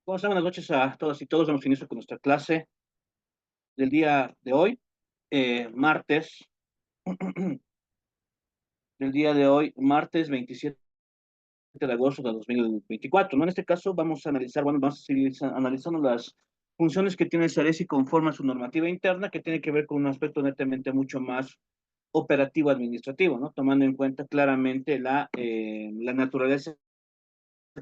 ¿Cómo están? Buenas noches a todas y todos. Vamos a iniciar con nuestra clase del día de hoy, martes, martes 27 de agosto de 2024, ¿no? En este caso vamos a analizar, bueno, vamos a seguir analizando las funciones que tiene el CERESI conforme a su normativa interna, que tiene que ver con un aspecto netamente mucho más operativo administrativo, ¿no? Tomando en cuenta claramente la naturaleza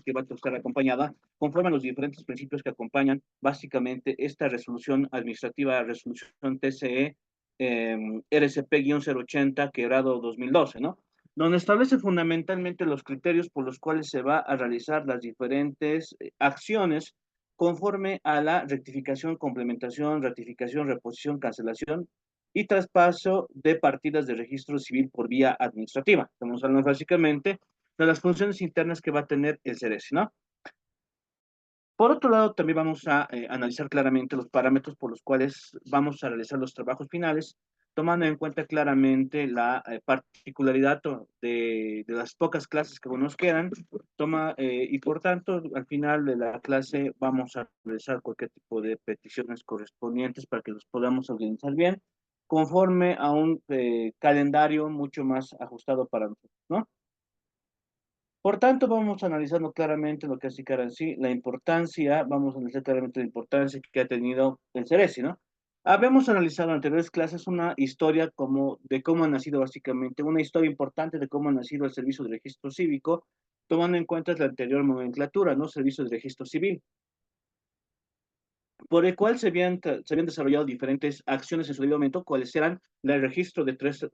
que va a estar acompañada conforme a los diferentes principios que acompañan básicamente esta resolución administrativa, resolución TCE RCP-080, quebrado 2012, ¿no? Donde establece fundamentalmente los criterios por los cuales se va a realizar las diferentes acciones conforme a la rectificación, complementación, ratificación, reposición, cancelación y traspaso de partidas de registro civil por vía administrativa. Estamos hablando básicamente de las funciones internas que va a tener el CERESI, ¿no? Por otro lado, también vamos a analizar claramente los parámetros por los cuales vamos a realizar los trabajos finales, tomando en cuenta claramente la particularidad de las pocas clases que nos quedan, y por tanto, al final de la clase vamos a realizar cualquier tipo de peticiones correspondientes para que los podamos organizar bien, conforme a un calendario mucho más ajustado para nosotros, ¿no? Por tanto, vamos analizando claramente lo que hace sí, la importancia, vamos a analizar claramente la importancia que ha tenido el Ceresi, ¿no? Habíamos analizado en anteriores clases una historia como de cómo ha nacido básicamente, una historia importante de cómo ha nacido el Servicio de Registro Cívico, tomando en cuenta la anterior nomenclatura, ¿no? Servicio de Registro Civil, por el cual se habían desarrollado diferentes acciones en su debido momento, cuáles eran el registro de tres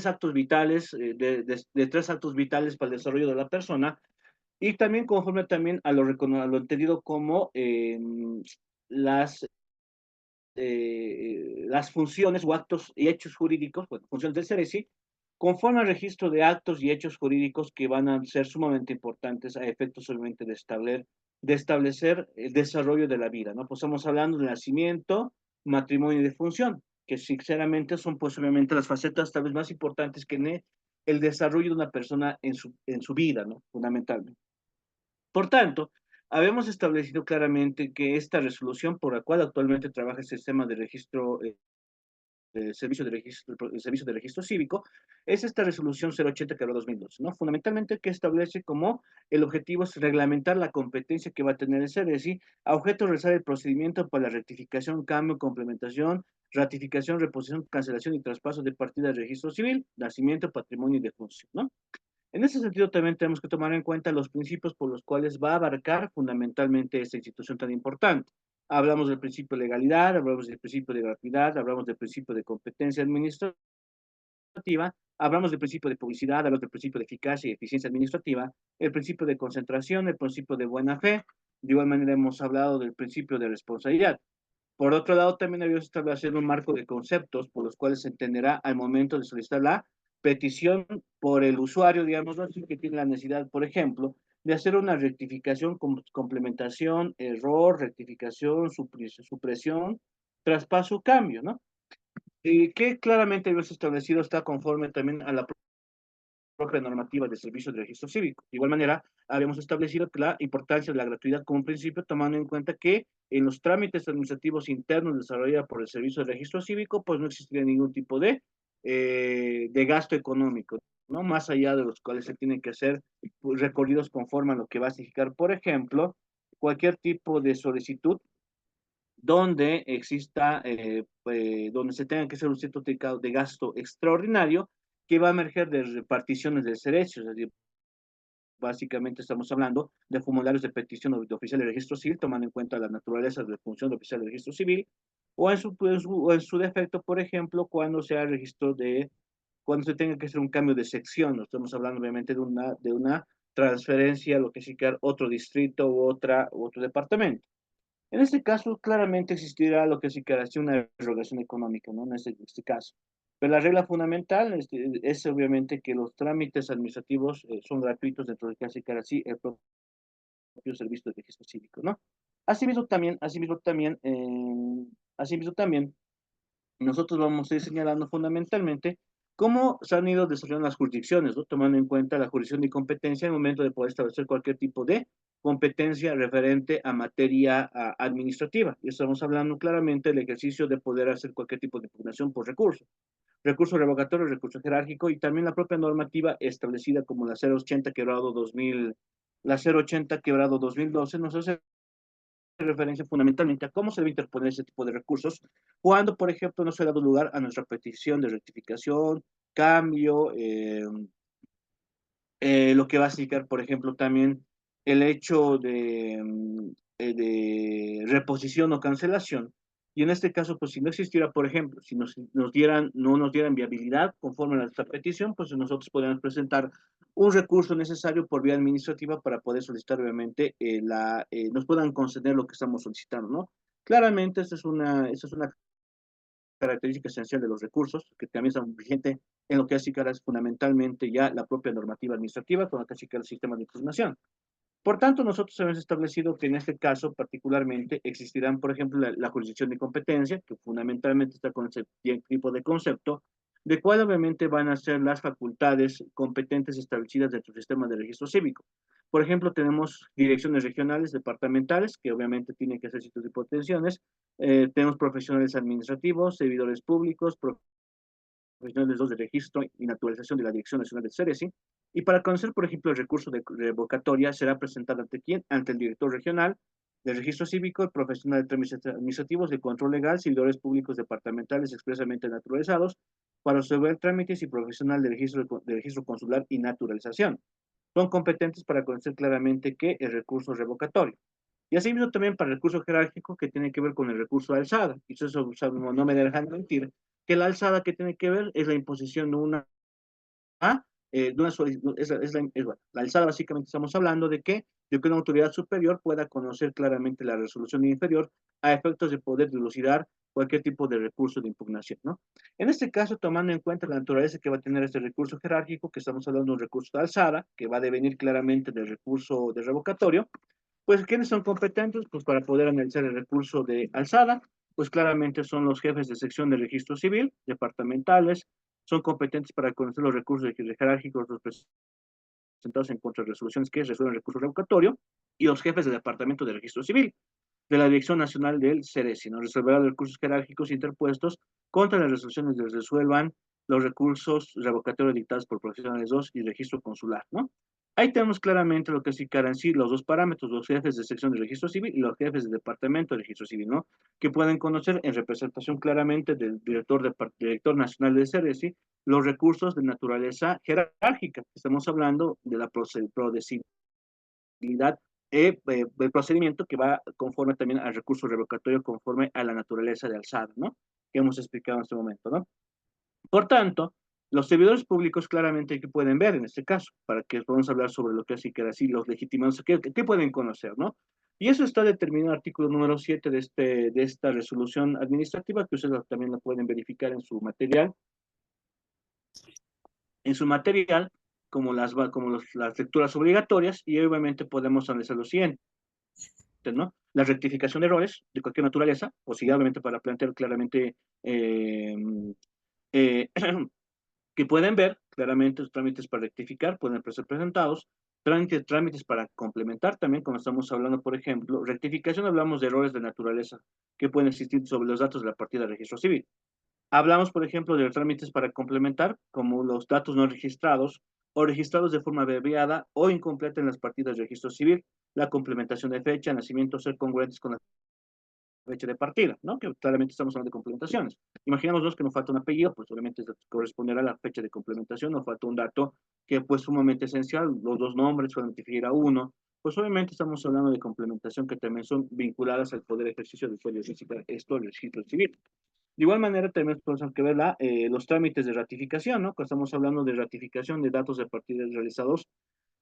actos vitales, de tres actos vitales para el desarrollo de la persona, y también conforme también a lo entendido como las funciones o actos y hechos jurídicos, bueno, funciones del CERESI, conforme al registro de actos y hechos jurídicos que van a ser sumamente importantes a efectos solamente de establecer el desarrollo de la vida, ¿no? Pues estamos hablando de nacimiento, matrimonio y de función, que sinceramente son pues obviamente las facetas tal vez más importantes que en el desarrollo de una persona en su vida, ¿no? Fundamentalmente. Por tanto, habíamos establecido claramente que esta resolución por la cual actualmente trabaja el sistema de registro, el servicio de registro cívico, es esta resolución 080 que habló 2012, ¿no? Fundamentalmente que establece como el objetivo es reglamentar la competencia que va a tener el CERESI a objeto de realizar el procedimiento para la rectificación, cambio, complementación, ratificación, reposición, cancelación y traspaso de partida de registro civil, nacimiento, patrimonio y defunción, ¿no? En ese sentido, también tenemos que tomar en cuenta los principios por los cuales va a abarcar fundamentalmente esta institución tan importante. Hablamos del principio de legalidad, hablamos del principio de gratuidad, hablamos del principio de competencia administrativa, hablamos del principio de publicidad, hablamos del principio de eficacia y eficiencia administrativa, el principio de concentración, el principio de buena fe. De igual manera, hemos hablado del principio de responsabilidad. Por otro lado, también había establecido un marco de conceptos por los cuales se entenderá al momento de solicitar la petición por el usuario, digamos así, que tiene la necesidad, por ejemplo, de hacer una rectificación, complementación, error, rectificación, supresión, traspaso, cambio, ¿no? Que claramente había establecido está conforme también a la propia normativa de servicio de registro cívico. De igual manera, habíamos establecido la importancia de la gratuidad como principio, tomando en cuenta que en los trámites administrativos internos desarrollados por el servicio de registro cívico, pues no existiría ningún tipo de gasto económico, ¿no? Más allá de los cuales se tienen que hacer pues, recorridos conforme a lo que va a significar, por ejemplo, cualquier tipo de solicitud donde exista, donde se tenga que hacer un cierto de gasto extraordinario que va a emerger de reparticiones de derechos, es decir, básicamente estamos hablando de formularios de petición de oficial de registro civil, tomando en cuenta la naturaleza de la función de oficial de registro civil, o o en su defecto, por ejemplo, cuando sea registro cuando se tenga que hacer un cambio de sección, no estamos hablando obviamente de una transferencia, lo que significa otro distrito u otro departamento. En este caso, claramente existirá lo que sí que hace una erogación económica, ¿no? En este caso. Pero la regla fundamental es obviamente que los trámites administrativos son gratuitos dentro de casi que así el propio servicio de registro cívico, ¿no? Asimismo también, nosotros vamos a ir señalando fundamentalmente ¿Cómo se han ido desarrollando las jurisdicciones, ¿no? Tomando en cuenta la jurisdicción de competencia en el momento de poder establecer cualquier tipo de competencia referente a materia administrativa? Y estamos hablando claramente del ejercicio de poder hacer cualquier tipo de impugnación por recurso revocatorio, recurso jerárquico y también la propia normativa establecida como la 080 quebrado 2000, la 080 quebrado 2012 nos hace referencia fundamentalmente a cómo se debe interponer ese tipo de recursos cuando, por ejemplo, no se ha dado lugar a nuestra petición de rectificación, cambio, lo que va a significar, por ejemplo, también el hecho de reposición o cancelación. Y en este caso, pues si no existiera, por ejemplo, si no nos dieran viabilidad conforme a nuestra petición, pues nosotros podríamos presentar un recurso necesario por vía administrativa para poder solicitar, obviamente, nos puedan conceder lo que estamos solicitando, ¿no? Claramente, esta es una característica esencial de los recursos, que también son vigentes en lo que hace es fundamentalmente ya la propia normativa administrativa, con lo que hace el sistema de información. Por tanto, nosotros hemos establecido que en este caso particularmente existirán, por ejemplo, la jurisdicción de competencia, que fundamentalmente está con ese tipo de concepto, de cuál obviamente van a ser las facultades competentes establecidas dentro del sistema de registro cívico. Por ejemplo, tenemos direcciones regionales, departamentales, que obviamente tienen que hacer ciertas tipo de atenciones. Tenemos profesionales administrativos, servidores públicos, profesionales de registro y naturalización de la Dirección Nacional del CERESI. Y para conocer, por ejemplo, el recurso de revocatoria será presentado ante quién, ante el director regional del registro cívico, el profesional de trámites administrativos, de control legal, servidores públicos departamentales expresamente naturalizados, para resolver trámites y profesional de registro consular y naturalización. Son competentes para conocer claramente qué es recurso revocatorio. Y asimismo también para el recurso jerárquico que tiene que ver con el recurso de alzada. Y eso no me dejan mentir, que la alzada que tiene que ver es la imposición de una solicitud, la alzada básicamente estamos hablando de que una autoridad superior pueda conocer claramente la resolución inferior a efectos de poder dilucidar cualquier tipo de recurso de impugnación, ¿no? En este caso, tomando en cuenta la naturaleza que va a tener este recurso jerárquico, que estamos hablando de un recurso de alzada, que va a devenir claramente del recurso de revocatorio, pues, ¿quiénes son competentes? Pues para poder analizar el recurso de alzada, pues claramente son los jefes de sección de registro civil, departamentales, son competentes para conocer los recursos jerárquicos presentados en contra de resoluciones que resuelven el recurso revocatorio, y los jefes del departamento de registro civil, de la Dirección Nacional del CERESI, ¿no? Resolverá los recursos jerárquicos interpuestos contra las resoluciones que resuelvan los recursos revocatorios dictados por profesionales 2 y registro consular, ¿no? Ahí tenemos claramente lo que significan en sí los dos parámetros, los jefes de sección de registro civil y los jefes de departamento de registro civil, ¿no? Que pueden conocer en representación claramente del director nacional del CERESI los recursos de naturaleza jerárquica. Estamos hablando de la procedibilidad el procedimiento que va conforme también al recurso revocatorio, conforme a la naturaleza de alzada, ¿no? Que hemos explicado en este momento, ¿no? Por tanto, los servidores públicos claramente que pueden ver en este caso, para que podamos hablar sobre lo que así que así los legitimados, ¿qué pueden conocer, no? Y eso está determinado en el artículo número 7 de esta resolución administrativa, que ustedes también lo pueden verificar en su material como las lecturas obligatorias, y obviamente podemos analizar lo siguiente, ¿no? La rectificación de errores de cualquier naturaleza, posiblemente para plantear claramente eh, eh, que pueden ver claramente los trámites para rectificar, pueden ser presentados, trámites para complementar también, como estamos hablando, por ejemplo, rectificación, hablamos de errores de naturaleza que pueden existir sobre los datos de la partida de registro civil. Hablamos, por ejemplo, de trámites para complementar, como los datos no registrados o registrados de forma abreviada o incompleta en las partidas de registro civil, la complementación de fecha, nacimiento, ser congruentes con la fecha de partida, ¿no? Que claramente estamos hablando de complementaciones. Imaginémonos que nos falta un apellido, pues obviamente corresponderá a la fecha de complementación, nos falta un dato que pues sumamente esencial, los dos nombres solamente figura uno, pues obviamente estamos hablando de complementación que también son vinculadas al poder ejercicio del poder físico, esto el registro civil. De igual manera, tenemos que ver los trámites de ratificación, ¿no? Cuando estamos hablando de ratificación de datos de partida realizados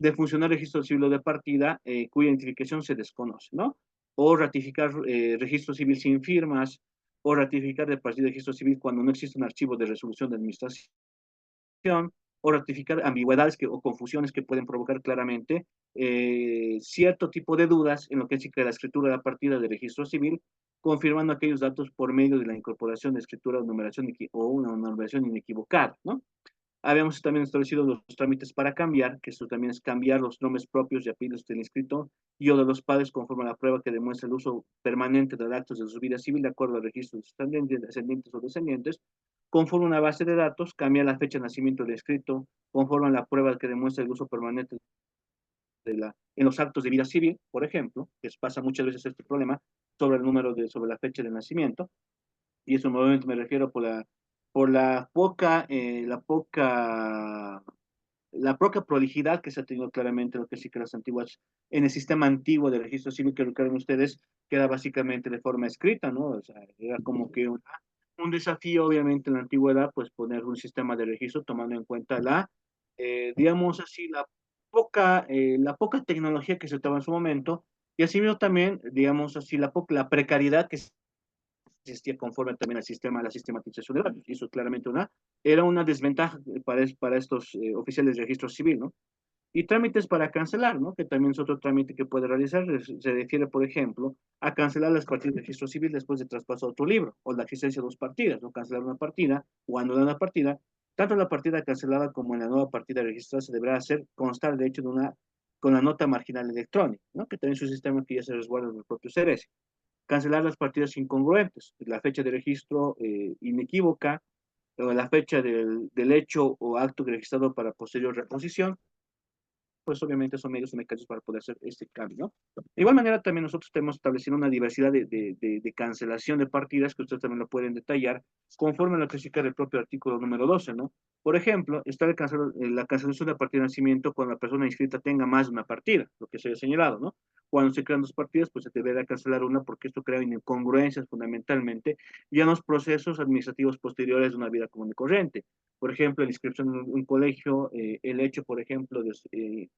de funcionar registro civil de partida cuya identificación se desconoce, ¿no? O ratificar registro civil sin firmas, o ratificar de partida de registro civil cuando no existe un archivo de resolución de administración, o ratificar ambigüedades o confusiones que pueden provocar claramente cierto tipo de dudas en lo que es la escritura de la partida de registro civil, confirmando aquellos datos por medio de la incorporación de escritura o numeración o una numeración inequivocada, ¿no? Habíamos también establecido los trámites para cambiar, que esto también es cambiar los nombres propios y apellidos del inscrito y o de los padres conforme a la prueba que demuestra el uso permanente de actos de su vida civil de acuerdo al registro de sus ascendientes o descendientes, conforme a una base de datos, cambiar la fecha de nacimiento del inscrito, conforme a la prueba que demuestra el uso permanente en los actos de vida civil, por ejemplo, que pasa muchas veces este problema sobre el número sobre la fecha de nacimiento, y eso nuevamente me refiero por la poca prolijidad que se ha tenido claramente en lo que sí que las antiguas, en el sistema antiguo de registro civil que recuerdan ustedes, que era básicamente de forma escrita, ¿no? O sea, era como que un desafío, obviamente, en la antigüedad, pues poner un sistema de registro tomando en cuenta digamos así, la poca tecnología que se estaba en su momento, y así mismo también, digamos así, la precariedad que existía conforme también al sistema, a la sistematización de datos. Y eso claramente era una desventaja para estos oficiales de registro civil, ¿no? Y trámites para cancelar, ¿no? Que también es otro trámite que puede realizar. Se refiere, por ejemplo, a cancelar las partidas de registro civil después de traspaso a otro libro, o la existencia de dos partidas, ¿no? Cancelar una partida o anular una partida. Tanto la partida cancelada como en la nueva partida registrada se deberá hacer constar, de hecho, con la nota marginal electrónica, ¿no? Que también es un sistema que ya se resguarda en los propios CRS. Cancelar las partidas incongruentes, la fecha de registro inequívoca, o la fecha del hecho o acto registrado para posterior reposición, pues obviamente son medios y mecanismos para poder hacer este cambio, ¿no? De igual manera, también nosotros tenemos establecido una diversidad de cancelación de partidas, que ustedes también lo pueden detallar, conforme a lo que se el propio artículo número 12, ¿no? Por ejemplo, está la cancelación de partida de nacimiento cuando la persona inscrita tenga más de una partida, lo que se ha señalado, ¿no? Cuando se crean dos partidas, pues se deberá cancelar una porque esto crea incongruencias fundamentalmente ya en los procesos administrativos posteriores de una vida común y corriente. Por ejemplo, la inscripción en un colegio, el hecho, por ejemplo, de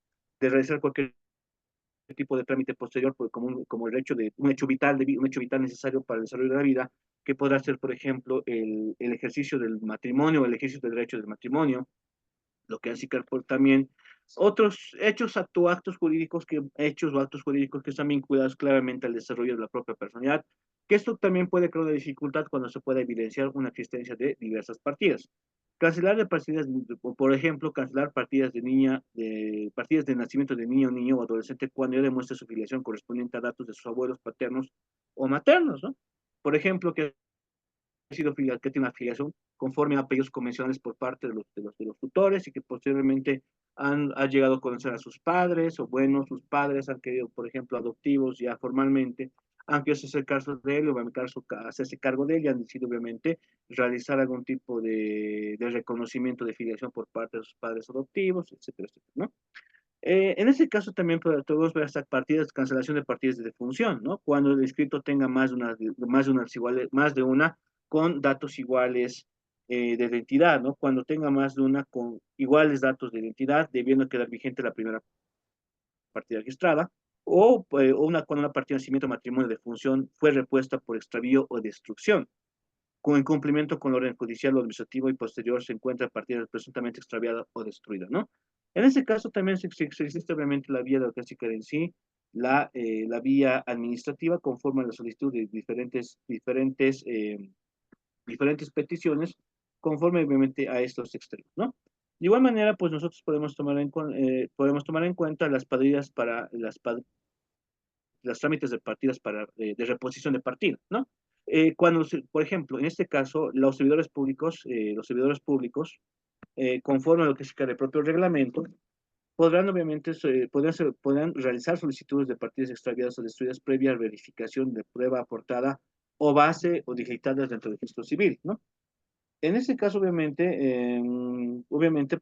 realizar cualquier tipo de trámite posterior, pues, como el hecho de un hecho vital necesario para el desarrollo de la vida, que podrá ser, por ejemplo, el ejercicio del matrimonio, el ejercicio del derecho del matrimonio, lo que hace que también otros hechos o actos jurídicos que están vinculados claramente al desarrollo de la propia personalidad, que esto también puede crear una dificultad cuando se puede evidenciar una existencia de diversas partidas. Cancelar de partidas, por ejemplo, cancelar partidas de nacimiento de niño o adolescente cuando ya demuestre su filiación correspondiente a datos de sus abuelos paternos o maternos, ¿no? Por ejemplo, que tiene una afiliación conforme a apellidos convencionales por parte de los tutores y que posteriormente ha llegado a conocer a sus padres, o bueno, sus padres han querido, por ejemplo, adoptivos ya formalmente, aunque ese es el caso de él, o en el caso hacerse cargo de él, y han decidido obviamente realizar algún tipo de reconocimiento de filiación por parte de sus padres adoptivos, etcétera, etcétera, ¿no? En ese caso también podemos ver hasta cancelación de partidas de defunción, ¿no? Cuando el inscrito tenga más de una con datos iguales de identidad, ¿no? Cuando tenga más de una con iguales datos de identidad, debiendo quedar vigente la primera partida registrada, cuando una partida de nacimiento, matrimonio, de defunción fue repuesta por extravío o destrucción con incumplimiento con el orden judicial o administrativo y posterior se encuentra partida presuntamente extraviada o destruida, ¿no? En este caso también se existe obviamente la vía de la en sí, la vía administrativa conforme a la solicitud de diferentes peticiones, conforme obviamente a estos extremos, ¿no? De igual manera, pues nosotros podemos tomar en cuenta las partidas para las trámites de partidas de reposición de partidas, ¿no? Por ejemplo, en este caso, los servidores públicos, conforme a lo que se el propio reglamento, podrán obviamente, podrán realizar solicitudes de partidas extraviadas o destruidas previa verificación de prueba aportada o base o digitadas dentro del registro civil, ¿no? En este caso, obviamente,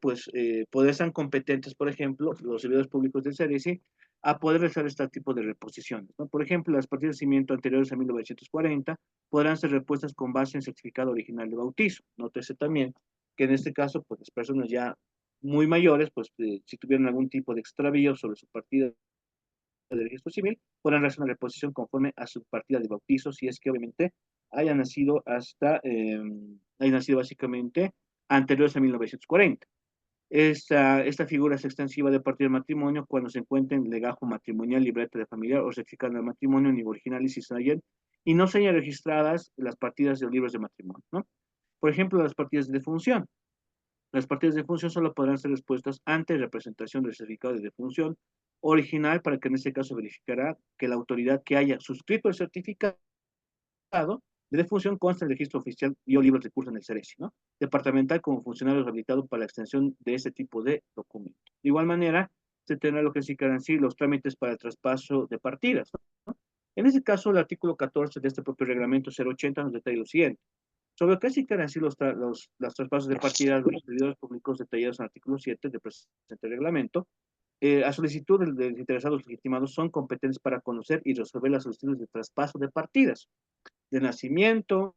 pues, poder ser competentes, por ejemplo, los servidores públicos del CERECI, a poder realizar este tipo de reposiciones, ¿no? Por ejemplo, las partidas de nacimiento anteriores a 1940 podrán ser repuestas con base en certificado original de bautizo. Nótese también que en este caso, pues, las personas ya muy mayores, pues, si tuvieron algún tipo de extravío sobre su partida del registro civil, podrán realizar una reposición conforme a su partida de bautizo, si es que obviamente haya nacido básicamente anteriores a 1940. Esta figura es extensiva de partir del matrimonio cuando se encuentra en legajo matrimonial, libreta de familiar o certificado de matrimonio, ni original y no se hayan registradas las partidas de los libros de matrimonio, ¿no? Por ejemplo, las partidas de defunción. Las partidas de defunción solo podrán ser expuestas ante representación del certificado de defunción original, para que en este caso verificará que la autoridad que haya suscrito el certificado de defunción consta en el registro oficial y o libros de curso en el CERESI, ¿no? Departamental como funcionario habilitado para la extensión de este tipo de documentos. De igual manera, se tendrá lo que significan sí los trámites para el traspaso de partidas, ¿no? En este caso, el artículo 14 de este propio reglamento 080 nos detalla lo siguiente. Sobre qué significan así los traspasos de partidas de los servidores públicos detallados en el artículo 7 del presente reglamento, a solicitud de los interesados legitimados son competentes para conocer y resolver las solicitudes de traspaso de partidas, de nacimiento,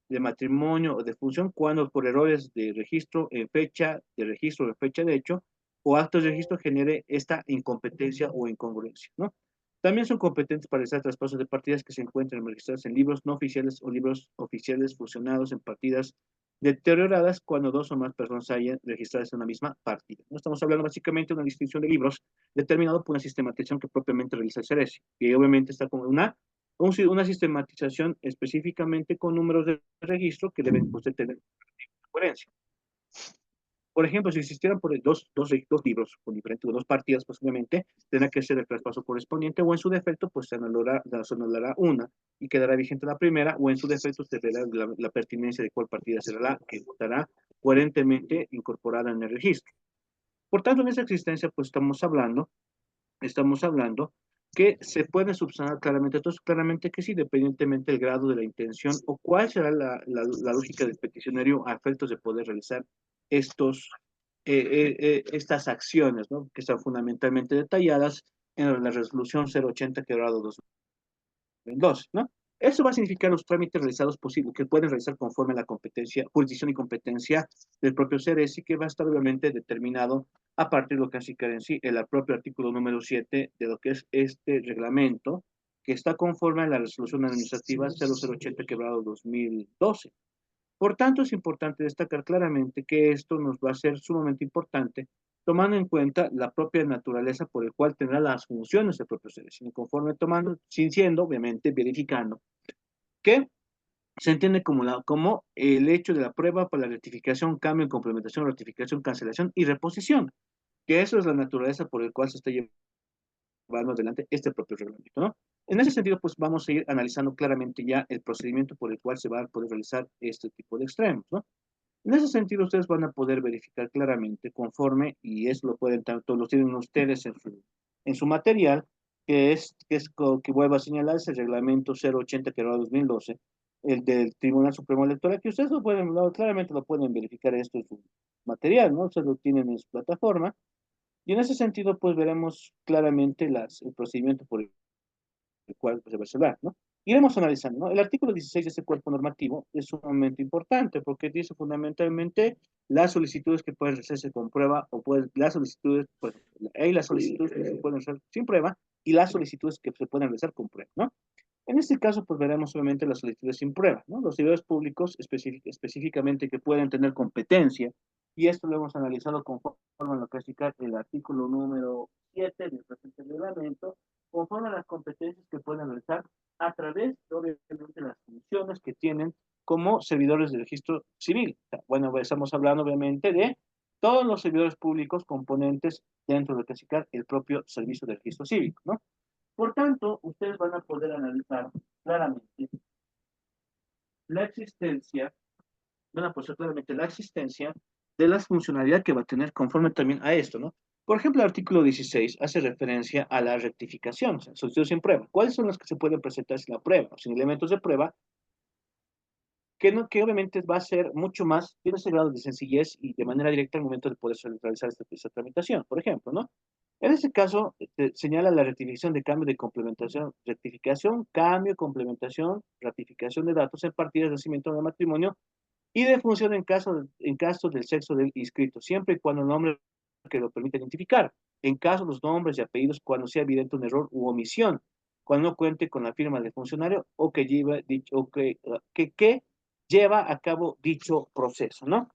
de matrimonio o de función cuando por errores de registro en fecha, de registro en fecha de hecho, o actos de registro genere esta incompetencia o incongruencia, ¿no? También son competentes para realizar traspasos de partidas que se encuentren registradas en libros no oficiales o libros oficiales fusionados en partidas deterioradas cuando dos o más personas hayan registradas en una misma partida. No estamos hablando básicamente de una distinción de libros determinado por una sistematización que propiamente realiza el CERESI, que obviamente está como una sistematización específicamente con números de registro que deben usted tener coherencia. Por ejemplo, si existieran por dos libros con diferentes, dos partidas, posiblemente tendrá que ser el traspaso correspondiente o en su defecto, pues se anulará una y quedará vigente la primera, o en su defecto se verá la pertinencia de cuál partida será la que estará coherentemente incorporada en el registro. Por tanto, en esa existencia, pues estamos hablando que se puede subsanar claramente, entonces claramente que sí, independientemente del grado de la intención o cuál será la lógica del peticionario a efectos de poder realizar estos, estas acciones, ¿no? Que están fundamentalmente detalladas en la resolución 080 quebrado 2002, ¿no? Eso va a significar los trámites realizados posibles que pueden realizar conforme a la competencia, jurisdicción y competencia del propio CERESI, que va a estar obviamente determinado a partir de lo que así en sí el propio artículo número 7 de lo que es este reglamento, que está conforme a la resolución administrativa 0080 quebrado 2012. Por tanto, es importante destacar claramente que esto nos va a ser sumamente importante, tomando en cuenta la propia naturaleza por el cual tendrá las funciones del propio CERESI, conforme tomando, sin siendo, obviamente, verificando que se entiende como el hecho de la prueba para la rectificación, cambio, complementación, ratificación, cancelación y reposición, que eso es la naturaleza por el cual se está llevando adelante este propio reglamento, ¿no? En ese sentido, pues vamos a ir analizando claramente ya el procedimiento por el cual se va a poder realizar este tipo de extremos, ¿no? En ese sentido, ustedes van a poder verificar claramente conforme, y eso lo pueden tanto, lo tienen ustedes en su material, que vuelvo a señalar, es el reglamento 080 que era 2012, el del Tribunal Supremo Electoral, que ustedes claramente lo pueden verificar esto en su material, ¿no? Ustedes lo tienen en su plataforma, y en ese sentido, pues veremos claramente el procedimiento por el cual pues, se va a resolver, ¿no? Iremos analizando, ¿no? El artículo 16 de este cuerpo normativo es sumamente importante porque dice fundamentalmente las solicitudes que pueden hacerse con prueba o las solicitudes, pues, hay las solicitudes que se pueden hacer sin prueba y las solicitudes que se pueden realizar con prueba, ¿no? En este caso, pues veremos solamente las solicitudes sin prueba, ¿no? Los servidores públicos específicamente que pueden tener competencia, y esto lo hemos analizado conforme a lo que significa el artículo número 7 del presente reglamento, conforme a las competencias que pueden realizar a través, obviamente, de las funciones que tienen como servidores de registro civil. O sea, bueno, estamos hablando, obviamente, de todos los servidores públicos componentes dentro de lo que significa el propio servicio de registro cívico, ¿no? Por tanto, ustedes van a poder analizar claramente la existencia, van a poder claramente la existencia de las funcionalidades que va a tener conforme también a esto, ¿no? Por ejemplo, el artículo 16 hace referencia a la rectificación, o sea, solicitudes sin prueba. ¿Cuáles son las que se pueden presentar sin la prueba, sin elementos de prueba? Que obviamente va a ser mucho más, tiene ese grado de sencillez y de manera directa al momento de poder realizar esta tramitación, por ejemplo, ¿no? En este caso, señala la rectificación de cambio de complementación, rectificación, cambio, complementación, ratificación de datos en partidas de nacimiento de matrimonio y de función en caso del sexo del inscrito, siempre y cuando el nombre que lo permita identificar. En caso de los nombres y apellidos, cuando sea evidente un error u omisión, cuando no cuente con la firma del funcionario o que lleva dicho, o que lleva a cabo dicho proceso, ¿no?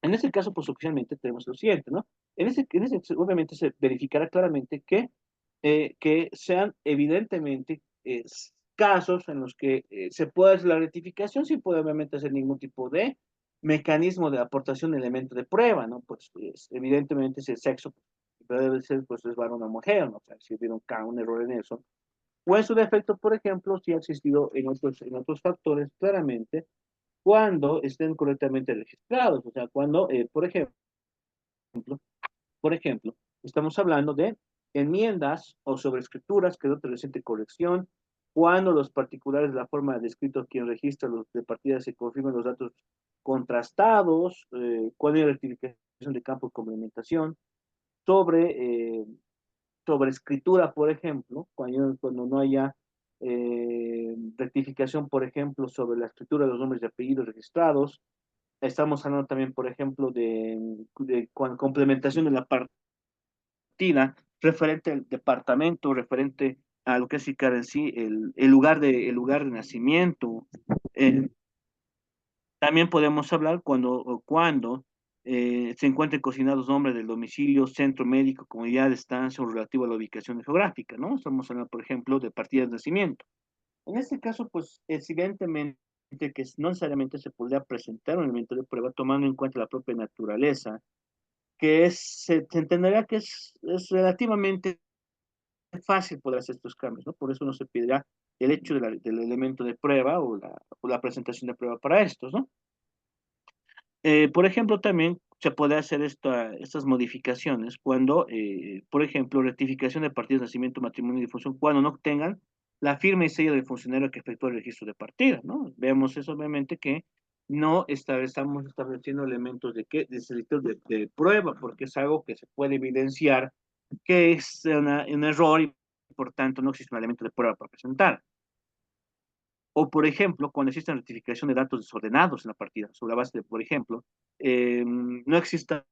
En este caso, pues oficialmente tenemos lo siguiente, ¿no? Obviamente se verificará claramente que sean evidentemente casos en los que se pueda hacer la rectificación sin poder obviamente hacer ningún tipo de mecanismo de aportación de elemento de prueba, ¿no? Pues, evidentemente si el sexo debe ser, pues es varón o mujer, ¿no? O sea, si hubiera un error en eso. O en su defecto, por ejemplo, si ha existido en otros factores claramente cuando estén correctamente registrados, o sea, cuando, por ejemplo, estamos hablando de enmiendas o sobrescrituras que no te reciente corrección, cuando los particulares de la forma de escrito quien registra los de partida se confirman los datos contrastados, cuando hay rectificación de campo de complementación, sobre, eh, sobre escritura, por ejemplo, cuando no haya rectificación, por ejemplo, sobre la escritura de los nombres y apellidos registrados. Estamos hablando también, por ejemplo, de complementación de la partida referente al departamento, referente a lo que es ICAR en sí, el lugar de nacimiento. Eh, También podemos hablar cuando se encuentren cocinados nombres del domicilio, centro médico, comunidad, estancia o relativo a la ubicación geográfica, ¿no? Estamos hablando, por ejemplo, de partidas de nacimiento. En este caso, pues, evidentemente que no necesariamente se podría presentar un elemento de prueba tomando en cuenta la propia naturaleza, se entendería que es relativamente fácil poder hacer estos cambios, ¿no? Por eso no se pedirá el hecho del elemento de prueba o la presentación de prueba para estos, ¿no? Por ejemplo, también se puede hacer estas modificaciones cuando, por ejemplo, rectificación de partidas de nacimiento, matrimonio y difusión, cuando no tengan la firma y sello del funcionario que efectúa el registro de partida, ¿no? Vemos eso obviamente que no estamos estableciendo elementos de selección de prueba, porque es algo que se puede evidenciar que es un error y por tanto no existe un elemento de prueba para presentar. O, por ejemplo, cuando existe rectificación de datos desordenados en la partida, sobre la base de, por ejemplo, no existe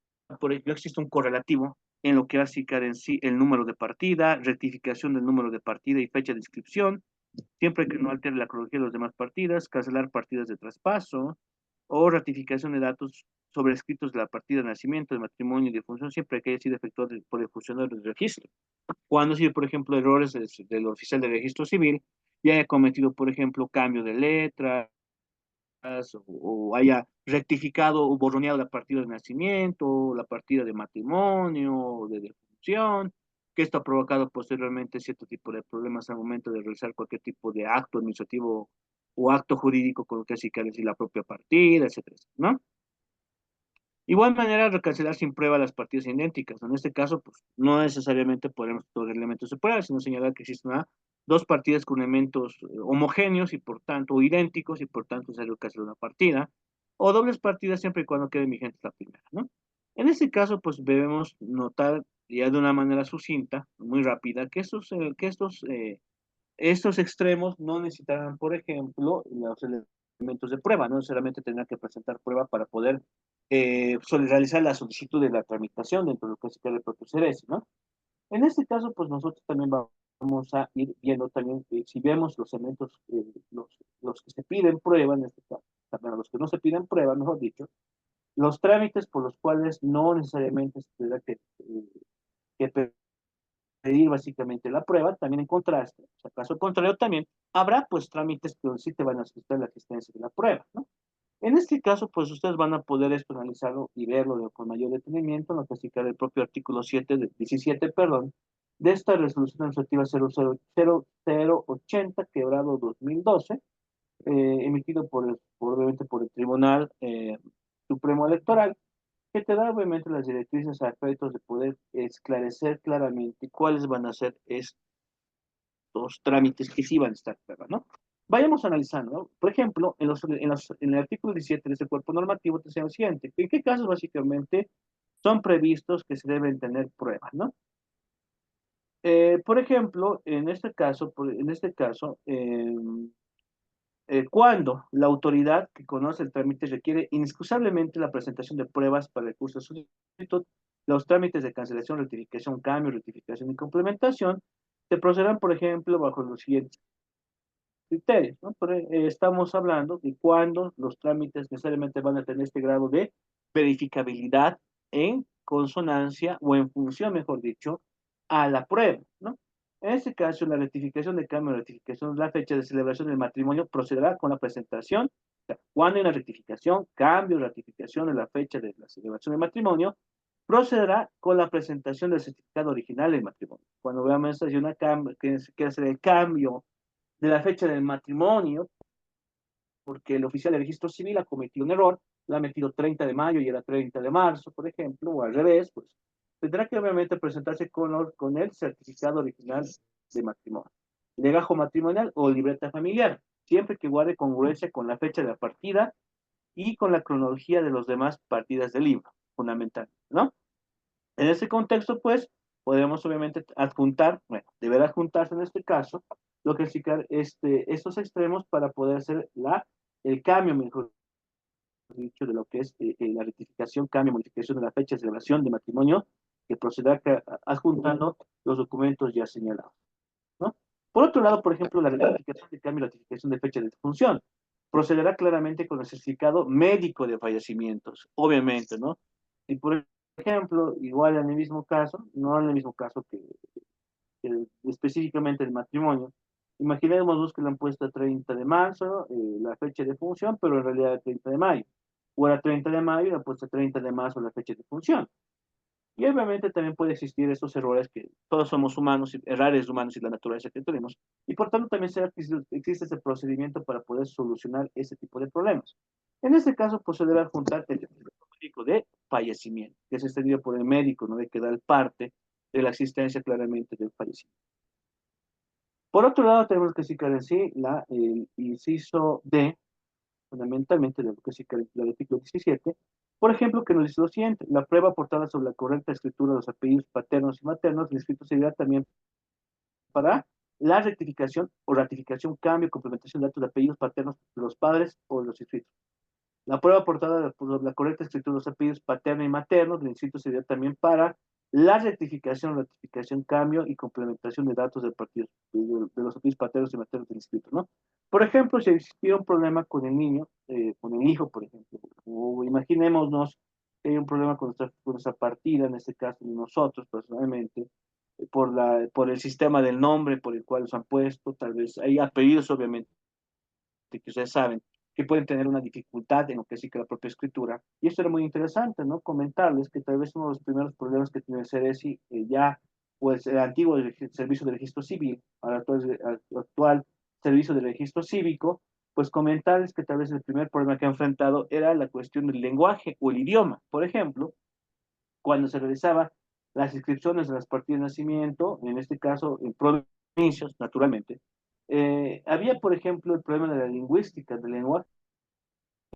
un correlativo en lo que va a significar en sí el número de partida, rectificación del número de partida y fecha de inscripción, siempre que no altere la cronología de las demás partidas, cancelar partidas de traspaso, o ratificación de datos sobrescritos de la partida de nacimiento, de matrimonio y de función, siempre que haya sido efectuado por el funcionario del registro. Cuando si, por ejemplo, errores del oficial de registro civil y haya cometido, por ejemplo, cambio de letras o haya rectificado o borroneado la partida de nacimiento, la partida de matrimonio o de defunción, que esto ha provocado posteriormente cierto tipo de problemas al momento de realizar cualquier tipo de acto administrativo o acto jurídico con lo que así quiere decir la propia partida, etcétera, ¿no? Igual manera, recancelar sin prueba las partidas idénticas. En este caso, pues no necesariamente podemos tocar elementos de prueba, sino señalar que existen dos partidas con elementos homogéneos y por tanto idénticos y por tanto es necesario cancelar una partida, o dobles partidas siempre y cuando quede vigente la primera, ¿no? En este caso, pues debemos notar ya de una manera sucinta, muy rápida, que estos extremos no necesitarán, por ejemplo, los elementos de prueba, no necesariamente tendrán que presentar prueba para poder realizar la solicitud de la tramitación dentro de lo que se quiere el propio CERES, ¿no? En este caso, pues nosotros también vamos a ir viendo también, si vemos los elementos, los que se piden prueba, en este caso, también los que no se piden prueba, mejor dicho, los trámites por los cuales no necesariamente se tendrá que pedir básicamente la prueba, también en contraste, o sea, caso contrario también, habrá pues trámites que sí te van a aceptar la existencia de la prueba, ¿no? En este caso, pues ustedes van a poder esto analizarlo y verlo con mayor detenimiento en lo que significa el propio artículo 7 de 17, perdón, de esta resolución administrativa 0080, quebrado 2012, emitido obviamente por el Tribunal Supremo Electoral, que te da obviamente las directrices a efectos de poder esclarecer claramente cuáles van a ser estos trámites que sí van a estar, ¿verdad? ¿No? Vayamos analizando, ¿no? Por ejemplo, en el artículo 17 de este cuerpo normativo te dice lo siguiente: ¿en qué casos básicamente son previstos que se deben tener pruebas, ¿no? Por ejemplo, cuando la autoridad que conoce el trámite requiere inexcusablemente la presentación de pruebas para el curso de solicitud, los trámites de cancelación, rectificación, cambio, rectificación y complementación se procederán, por ejemplo, bajo los siguientes criterios, ¿no? Estamos hablando de cuándo los trámites necesariamente van a tener este grado de verificabilidad en consonancia o en función, mejor dicho, a la prueba, ¿no? En este caso, la rectificación de cambio, rectificación de la fecha de celebración del matrimonio procederá con la presentación, o sea, cuando hay una rectificación, cambio, ratificación de la fecha de la celebración del matrimonio, procederá con la presentación del certificado original del matrimonio. Cuando veamos hay una cambio, que hacer el cambio de la fecha del matrimonio, porque el oficial de registro civil ha cometido un error, lo ha metido 30 de mayo y era 30 de marzo, por ejemplo, o al revés, pues tendrá que obviamente presentarse con el certificado original de matrimonio, legajo matrimonial o libreta familiar, siempre que guarde congruencia con la fecha de la partida y con la cronología de los demás partidas del libro, fundamental, ¿no? En ese contexto, pues, podemos obviamente adjuntar, bueno, deberá adjuntarse en este caso, lo que significa estos extremos para poder hacer el cambio, mejor dicho, de lo que es la rectificación, cambio, modificación de la fecha de celebración de matrimonio, que procederá adjuntando los documentos ya señalados, ¿no? Por otro lado, por ejemplo, la rectificación de cambio y ratificación de fecha de defunción procederá claramente con el certificado médico de fallecimientos, obviamente, ¿no? Y por ejemplo, igual en el mismo caso, no en el mismo caso que específicamente el matrimonio, imaginemos que le han puesto 30 de marzo, la fecha de función, pero en realidad es 30 de mayo. O era 30 de mayo y le han puesto 30 de marzo la fecha de función. Y obviamente también puede existir estos errores que todos somos humanos, errores humanos y la naturaleza que tenemos. Y por tanto también existe ese procedimiento para poder solucionar ese tipo de problemas. En este caso, pues se debe adjuntar el certificado médico de fallecimiento, que es extendido por el médico, ¿no? De que da el parte de la existencia claramente del fallecimiento. Por otro lado, tenemos que citar en sí el inciso D, fundamentalmente de lo que se caracteriza el artículo 17, por ejemplo, que nos dice lo siguiente: la prueba aportada sobre la correcta escritura de los apellidos paternos y maternos, el escrito servirá también para la rectificación o ratificación, cambio, complementación de datos de apellidos paternos de los padres o de los inscritos. La prueba aportada por la correcta escritura de los apellidos paterno y materno del inscrito servirá también para la rectificación, ratificación, cambio y complementación de datos de los apellidos paternos y maternos del inscrito, ¿no? Por ejemplo, si existiera un problema con el niño, con el hijo, por ejemplo, o imaginémonos que hay un problema con nuestra partida, en este caso de nosotros personalmente, por el sistema del nombre por el cual los han puesto, tal vez hay apellidos, obviamente, que ustedes saben, que pueden tener una dificultad en lo que sí que la propia escritura. Y esto era muy interesante, ¿no? Comentarles que tal vez uno de los primeros problemas que tiene el CERESI, ya, pues el antiguo servicio de registro civil, ahora actual servicio de registro cívico, pues comentarles que tal vez el primer problema que ha enfrentado era la cuestión del lenguaje o el idioma. Por ejemplo, cuando se realizaba las inscripciones de las partidas de nacimiento, en este caso en provincias, naturalmente, había, por ejemplo, el problema de la lingüística, del lenguaje,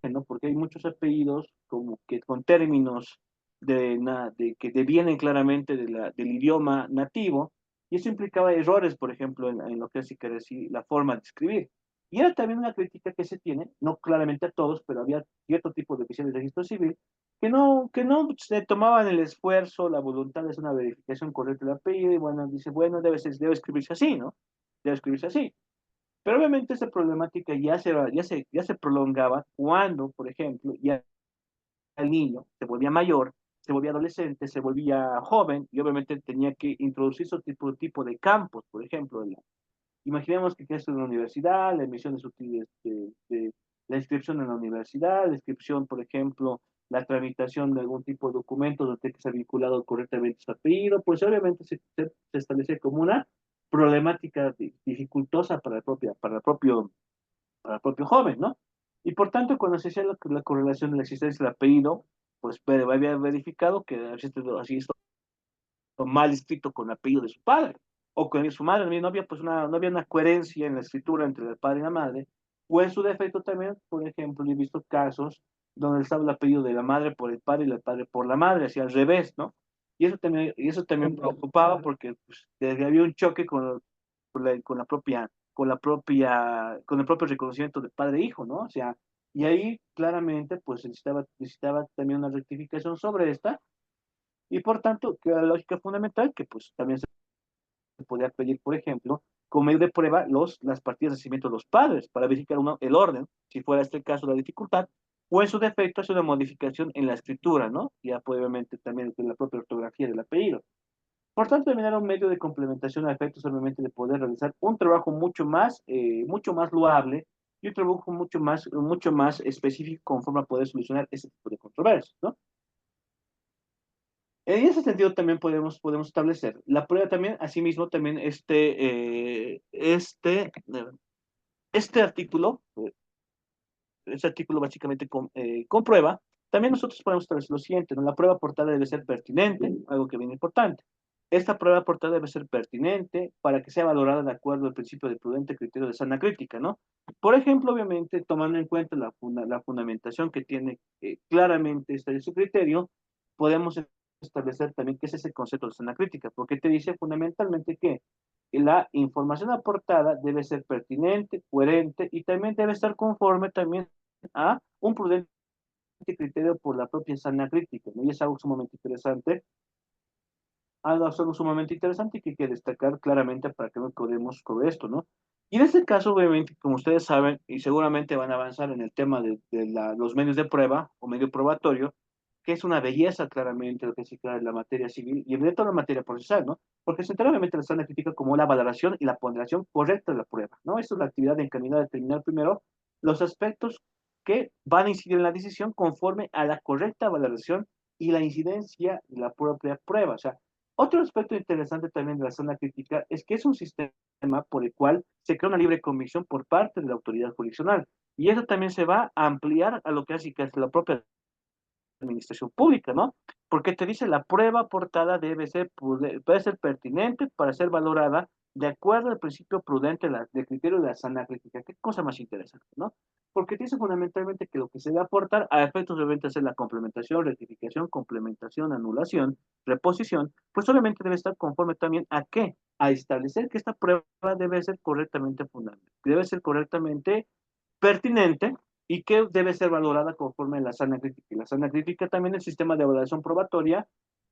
¿no? Porque hay muchos apellidos como que con términos que devienen claramente del idioma nativo, y eso implicaba errores, por ejemplo, en lo que es la forma de escribir. Y era también una crítica que se tiene, no claramente a todos, pero había cierto tipo de oficiales de registro civil que no se tomaban el esfuerzo, la voluntad de hacer una verificación correcta del apellido, y bueno, dice, bueno, debe escribirse así, ¿no? Debe escribirse así. Pero obviamente esa problemática ya se prolongaba cuando, por ejemplo, ya el niño se volvía mayor, se volvía adolescente, se volvía joven y obviamente tenía que introducir ese tipo de campos, por ejemplo. Imaginemos que es una universidad, la emisión de la inscripción en la universidad, la inscripción, por ejemplo, la tramitación de algún tipo de documento donde tiene que ser vinculado correctamente su apellido, pues obviamente se establece como una problemática dificultosa para el propio joven, ¿no? Y por tanto, cuando se hacía la correlación de la existencia del apellido, pues había verificado que así esto mal escrito con el apellido de su padre, o con su madre, no había, pues, no había una coherencia en la escritura entre el padre y la madre, o en su defecto también, por ejemplo, he visto casos donde estaba el apellido de la madre por el padre y el padre por la madre, así al revés, ¿no? Y eso también preocupaba porque pues, había un choque con el propio reconocimiento de padre e hijo, ¿no? O sea, y ahí claramente pues necesitaba también una rectificación sobre esta, y por tanto, que la lógica fundamental que pues también se podía pedir, por ejemplo, como medio de prueba las partidas de nacimiento de los padres para verificar el orden, si fuera este el caso la dificultad, o en su defecto hace una modificación en la escritura, ¿no? Ya pues, obviamente también en la propia ortografía del apellido. Por tanto, determinar un medio de complementación a efectos obviamente de poder realizar un trabajo mucho más loable y un trabajo mucho más específico conforme a poder solucionar ese tipo de controversias, ¿no? En ese sentido también podemos establecer la prueba también, asimismo, también este artículo, este artículo básicamente comprueba, también nosotros podemos establecer lo siguiente, ¿no? La prueba aportada debe ser pertinente, algo que viene importante. Esta prueba aportada debe ser pertinente para que sea valorada de acuerdo al principio de prudente criterio de sana crítica, ¿no? Por ejemplo, obviamente, tomando en cuenta la fundamentación que tiene claramente su criterio, podemos establecer también qué es ese concepto de sana crítica, porque te dice fundamentalmente que la información aportada debe ser pertinente, coherente y también debe estar conforme también a un prudente criterio por la propia sana crítica, ¿no? Y es algo sumamente interesante que hay que destacar claramente para que no quedemos con esto, ¿no? Y en este caso, obviamente, como ustedes saben, y seguramente van a avanzar en el tema de los medios de prueba o medio probatorio, que es una belleza claramente lo que se crea en la materia civil y en toda la materia procesal, ¿no? Porque se entera obviamente la sana crítica como la valoración y la ponderación correcta de la prueba, ¿no? Esta es la actividad encaminada a determinar primero los aspectos que van a incidir en la decisión conforme a la correcta valoración y la incidencia de la propia prueba. O sea, otro aspecto interesante también de la zona crítica es que es un sistema por el cual se crea una libre convicción por parte de la autoridad jurisdiccional. Y eso también se va a ampliar a lo que hace que es la propia administración pública, ¿no? Porque te dice la prueba aportada puede ser pertinente para ser valorada de acuerdo al principio prudente del criterio de la sana crítica. Qué cosa más interesante, ¿no? Porque te dice fundamentalmente que lo que se debe aportar a efectos de ser la complementación, rectificación, complementación, anulación, reposición, pues obviamente debe estar conforme también a qué, a establecer que esta prueba debe ser correctamente fundamental, debe ser correctamente pertinente y que debe ser valorada conforme a la sana crítica. Y la sana crítica también es el sistema de evaluación probatoria,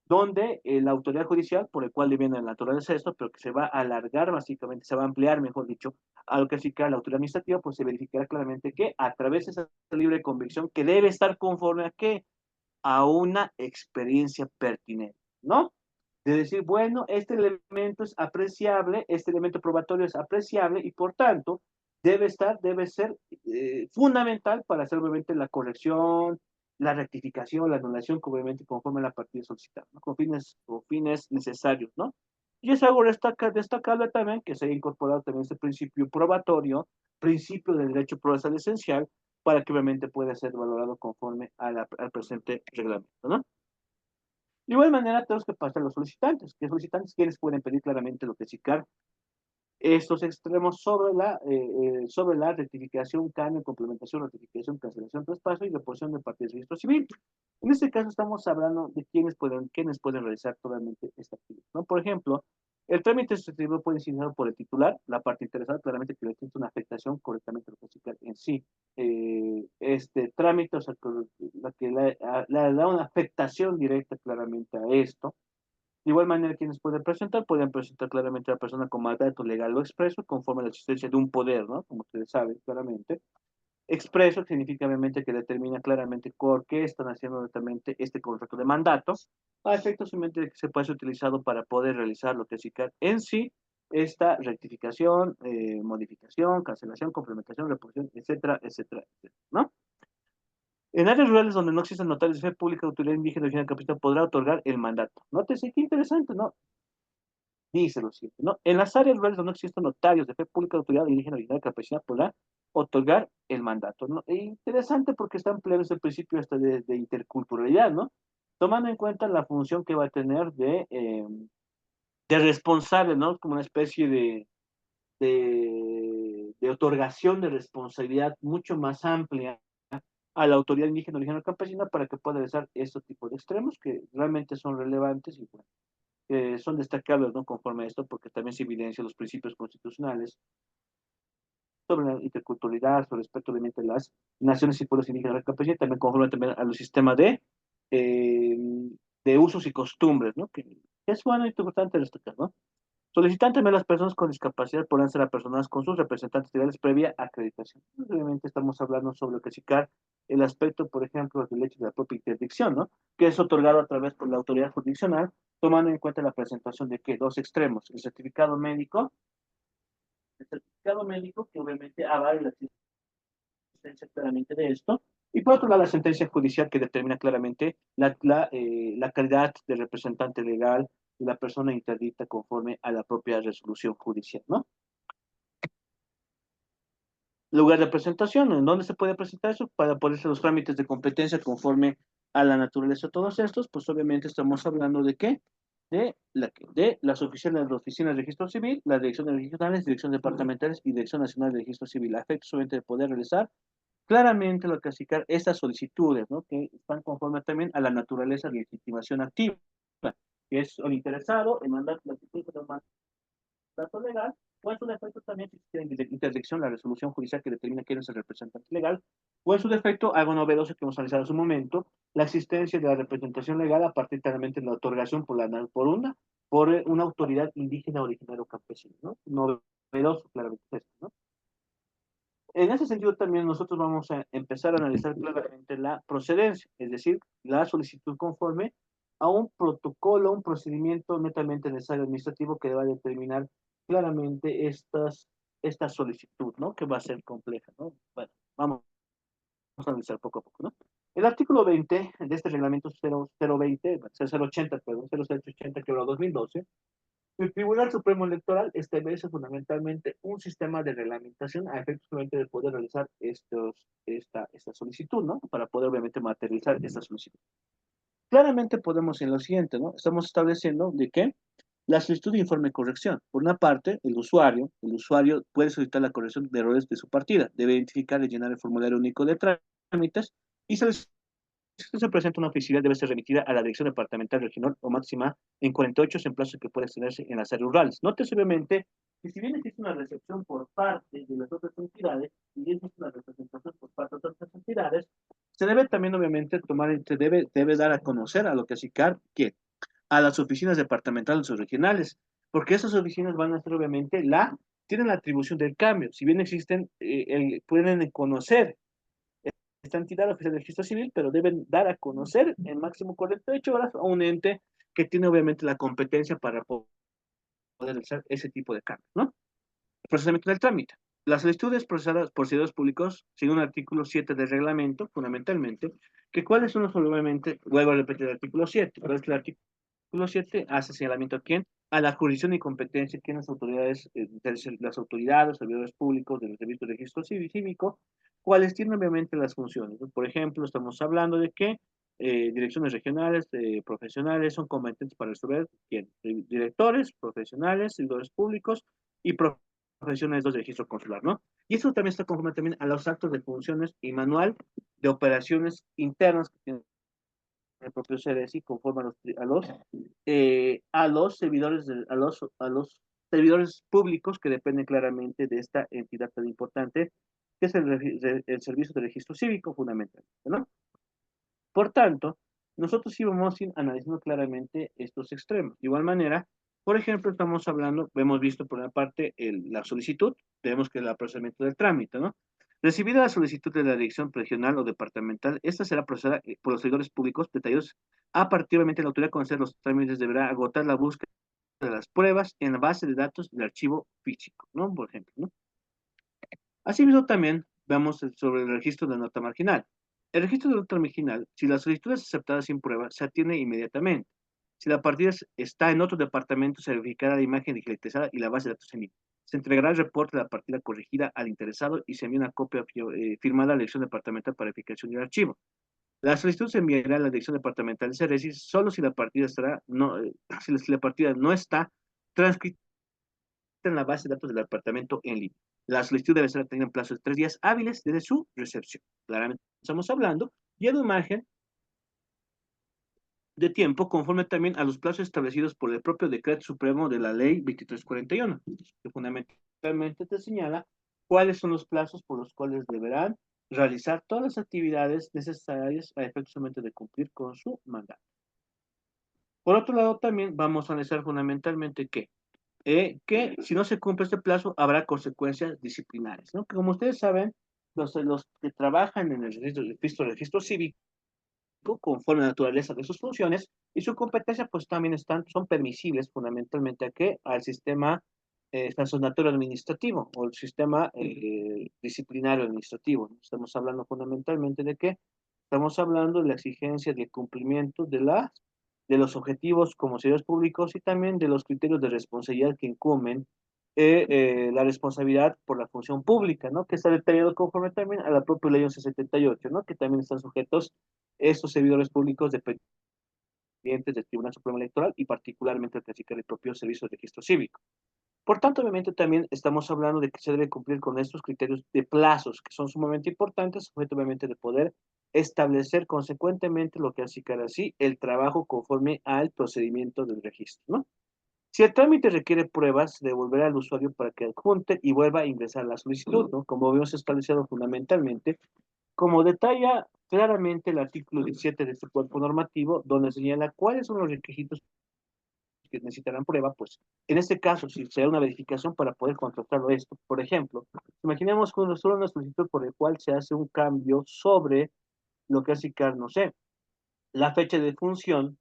donde la autoridad judicial, por el cual viene la naturaleza de esto, pero que se va a alargar básicamente, se va a ampliar, mejor dicho, a lo que sí que la autoridad administrativa, pues se verificará claramente que a través de esa libre convicción que debe estar conforme a qué, a una experiencia pertinente, ¿no? De decir, bueno, este elemento es apreciable, este elemento probatorio es apreciable y por tanto debe ser fundamental para hacer obviamente la corrección, la rectificación, la anulación, obviamente conforme a la partida solicitada, ¿no? Con fines necesarios, ¿no? Y es algo destacable también que se haya incorporado también este principio probatorio, principio del derecho procesal esencial, para que obviamente pueda ser valorado conforme al presente reglamento, ¿no? De igual manera, tenemos que pasar a los solicitantes, que solicitantes quienes pueden pedir claramente lo que SICAR estos extremos sobre la rectificación, cambio, complementación, ratificación, cancelación, traspaso y reposición de parte del registro civil. En este caso estamos hablando de quiénes pueden realizar totalmente esta actividad, ¿no? Por ejemplo, el trámite sustitutivo puede ser iniciado por el titular, la parte interesada claramente que le tiene una afectación correctamente lo que en sí. Este trámite, o sea, la que le da una afectación directa claramente a esto. De igual manera, quienes pueden presentar claramente a la persona con mandato legal o expreso, conforme a la existencia de un poder, ¿no? Como ustedes saben claramente. Expreso significa obviamente que determina claramente por qué están haciendo directamente este contrato de mandato, a efectos simplemente de que se puede ser utilizado para poder realizar lo que es en sí, esta rectificación, modificación, cancelación, complementación, reposición, etcétera, etcétera, etcétera, ¿no? En áreas rurales donde no existen notarios de fe pública, autoridad indígena, original capital podrá otorgar el mandato. Nótese qué interesante, ¿no? Dice lo siguiente, ¿no? En las áreas rurales donde no existen notarios de fe pública, autoridad indígena, original campesina podrá otorgar el mandato, ¿no? E interesante porque está empleado ese principio este de interculturalidad, ¿no? Tomando en cuenta la función que va a tener de responsable, ¿no? Como una especie de otorgación de responsabilidad mucho más amplia a la autoridad indígena, original campesina para que pueda realizar estos tipos de extremos que realmente son relevantes y bueno, son destacables, ¿no? Conforme a esto, porque también se evidencian los principios constitucionales sobre la interculturalidad, sobre el respeto de las naciones y pueblos indígenas de la capacidad, también conforme también a los sistemas eh, de usos y costumbres, ¿no? Que es bueno y importante destacar, ¿no? Solicitan también las personas con discapacidad podrán ser personas con sus representantes legales previa acreditación. Obviamente estamos hablando sobre clasificar el aspecto, por ejemplo, del hecho de la propia interdicción, ¿no? Que es otorgado a través por la autoridad jurisdiccional, tomando en cuenta la presentación de que dos extremos, el certificado médico que obviamente avala la existencia claramente de esto, y por otro lado la sentencia judicial que determina claramente la calidad del representante legal de la persona interdicta conforme a la propia resolución judicial, ¿no? Lugar de presentación, ¿en dónde se puede presentar eso? Para ponerse los trámites de competencia conforme a la naturaleza de todos estos, pues obviamente estamos hablando de qué? De las oficinas de registro civil, la dirección de regionales, dirección departamentales y dirección nacional de registro civil, a efectos solamente de poder realizar claramente lo clasificar estas solicitudes, ¿no? Que están conforme también a la naturaleza de legitimación activa, que es el interesado en mandar la solicitud de mandato legal, o en su defecto también si tiene interdicción la resolución judicial que determina quién es el representante legal, o en su defecto, algo novedoso que hemos analizado hace un momento, la existencia de la representación legal a partir claramente de la otorgación por una autoridad indígena, originaria o campesina, ¿no? Novedoso, claramente, esto, ¿no? En ese sentido, también nosotros vamos a empezar a analizar claramente la procedencia, es decir, la solicitud conforme a un protocolo, un procedimiento netamente necesario administrativo que va a determinar claramente esta solicitud, ¿no? Que va a ser compleja, ¿no? Bueno, vamos a analizar poco a poco, ¿no? El artículo 20 de este reglamento 0020, 0080, perdón, 0080 que 2012, el Tribunal Supremo Electoral establece fundamentalmente un sistema de reglamentación a efectos de poder realizar esta solicitud, ¿no? Para poder obviamente materializar esta solicitud. Claramente podemos en lo siguiente, ¿no? Estamos estableciendo de que la solicitud de informe de corrección. Por una parte, el usuario puede solicitar la corrección de errores de su partida, debe identificar y llenar el formulario único de trámites y se presenta una oficialidad debe ser remitida a la Dirección Departamental Regional o máxima en 48 en plazo que puede extenderse en las áreas rurales. Note obviamente que si bien existe una recepción por parte de las otras entidades y existe una representación por parte de otras entidades, se debe también obviamente debe dar a conocer a lo que SICAR quiere, a las oficinas departamentales o regionales, porque esas oficinas van a ser obviamente tienen la atribución del cambio, si bien existen, pueden conocer esta entidad oficial de registro civil, pero deben dar a conocer en máximo 48 horas a un ente que tiene obviamente la competencia para poder realizar ese tipo de cambios, ¿no? El procesamiento del trámite. Las solicitudes procesadas por servidores públicos, según el artículo 7 del reglamento, fundamentalmente, que cuáles son los, obviamente, vuelvo a repetir el artículo 7, pero es que el artículo 7 hace señalamiento a quién, a la jurisdicción y competencia que las autoridades, las autoridades, servidores públicos del servicio de registro cívico, cuáles tienen obviamente las funciones, ¿no? Por ejemplo, estamos hablando de que direcciones regionales, profesionales son competentes para resolver quién, directores, profesionales, servidores públicos y profesionales de registro consular, ¿no? Y eso también está conforme también a los actos de funciones y manual de operaciones internas que tiene el propio CDSI conforme a los servidores servidores públicos que dependen claramente de esta entidad tan importante que es el servicio de registro cívico fundamentalmente, ¿no? Por tanto, nosotros íbamos analizando claramente estos extremos. De igual manera, por ejemplo, estamos hablando, hemos visto por una parte la solicitud, tenemos que el procedimiento del trámite, ¿no? Recibida la solicitud de la dirección regional o departamental, esta será procesada por los servidores públicos detallados. A partir de la autoridad a conocer los trámites deberá agotar la búsqueda de las pruebas en la base de datos del archivo físico, ¿no? Por ejemplo, ¿no? Asimismo, también vemos sobre el registro de nota marginal. El registro de nota marginal, si la solicitud es aceptada sin prueba, se atiende inmediatamente. Si la partida está en otro departamento, se verificará la imagen digitalizada y la base de datos en línea. Se entregará el reporte de la partida corregida al interesado y se envía una copia firmada a la dirección departamental para verificación del archivo. La solicitud se enviará a la dirección departamental de CERESIS solo si la partida si la partida no está transcrita en la base de datos del departamento en línea. La solicitud debe ser atendida en plazo de 3 días hábiles desde su recepción. Claramente estamos hablando y de un margen de tiempo conforme también a los plazos establecidos por el propio decreto supremo de la ley 2341, que fundamentalmente te señala cuáles son los plazos por los cuales deberán realizar todas las actividades necesarias a efectos de cumplir con su mandato. Por otro lado, también vamos a analizar fundamentalmente que que si no se cumple este plazo habrá consecuencias disciplinarias, ¿no? Que como ustedes saben, los que trabajan en el registro cívico, conforme a la naturaleza de sus funciones y su competencia, pues también son permisibles fundamentalmente a qué, al sistema sancionatorio administrativo o el sistema disciplinario administrativo. Estamos hablando fundamentalmente de qué, estamos hablando de la exigencia de cumplimiento de los objetivos como servidores públicos y también de los criterios de responsabilidad que incumben la responsabilidad por la función pública, ¿no? Que está detallado conforme también a la propia ley 1178, ¿no? Que también están sujetos estos servidores públicos dependientes del Tribunal Supremo Electoral y particularmente el propio Servicio de Registro Cívico. Por tanto, obviamente también estamos hablando de que se debe cumplir con estos criterios de plazos que son sumamente importantes, sujeto obviamente de poder establecer consecuentemente lo que hace así el trabajo conforme al procedimiento del registro, ¿no? Si el trámite requiere pruebas, devolver al usuario para que adjunte y vuelva a ingresar la solicitud, ¿no? Como habíamos establecido fundamentalmente, como detalla claramente el artículo 17 de este cuerpo normativo, donde señala cuáles son los requisitos que necesitarán prueba, pues en este caso, si se da una verificación para poder contrastarlo esto, por ejemplo, imaginemos que solo una solicitud por el cual se hace un cambio sobre lo que hace no sé, la fecha de función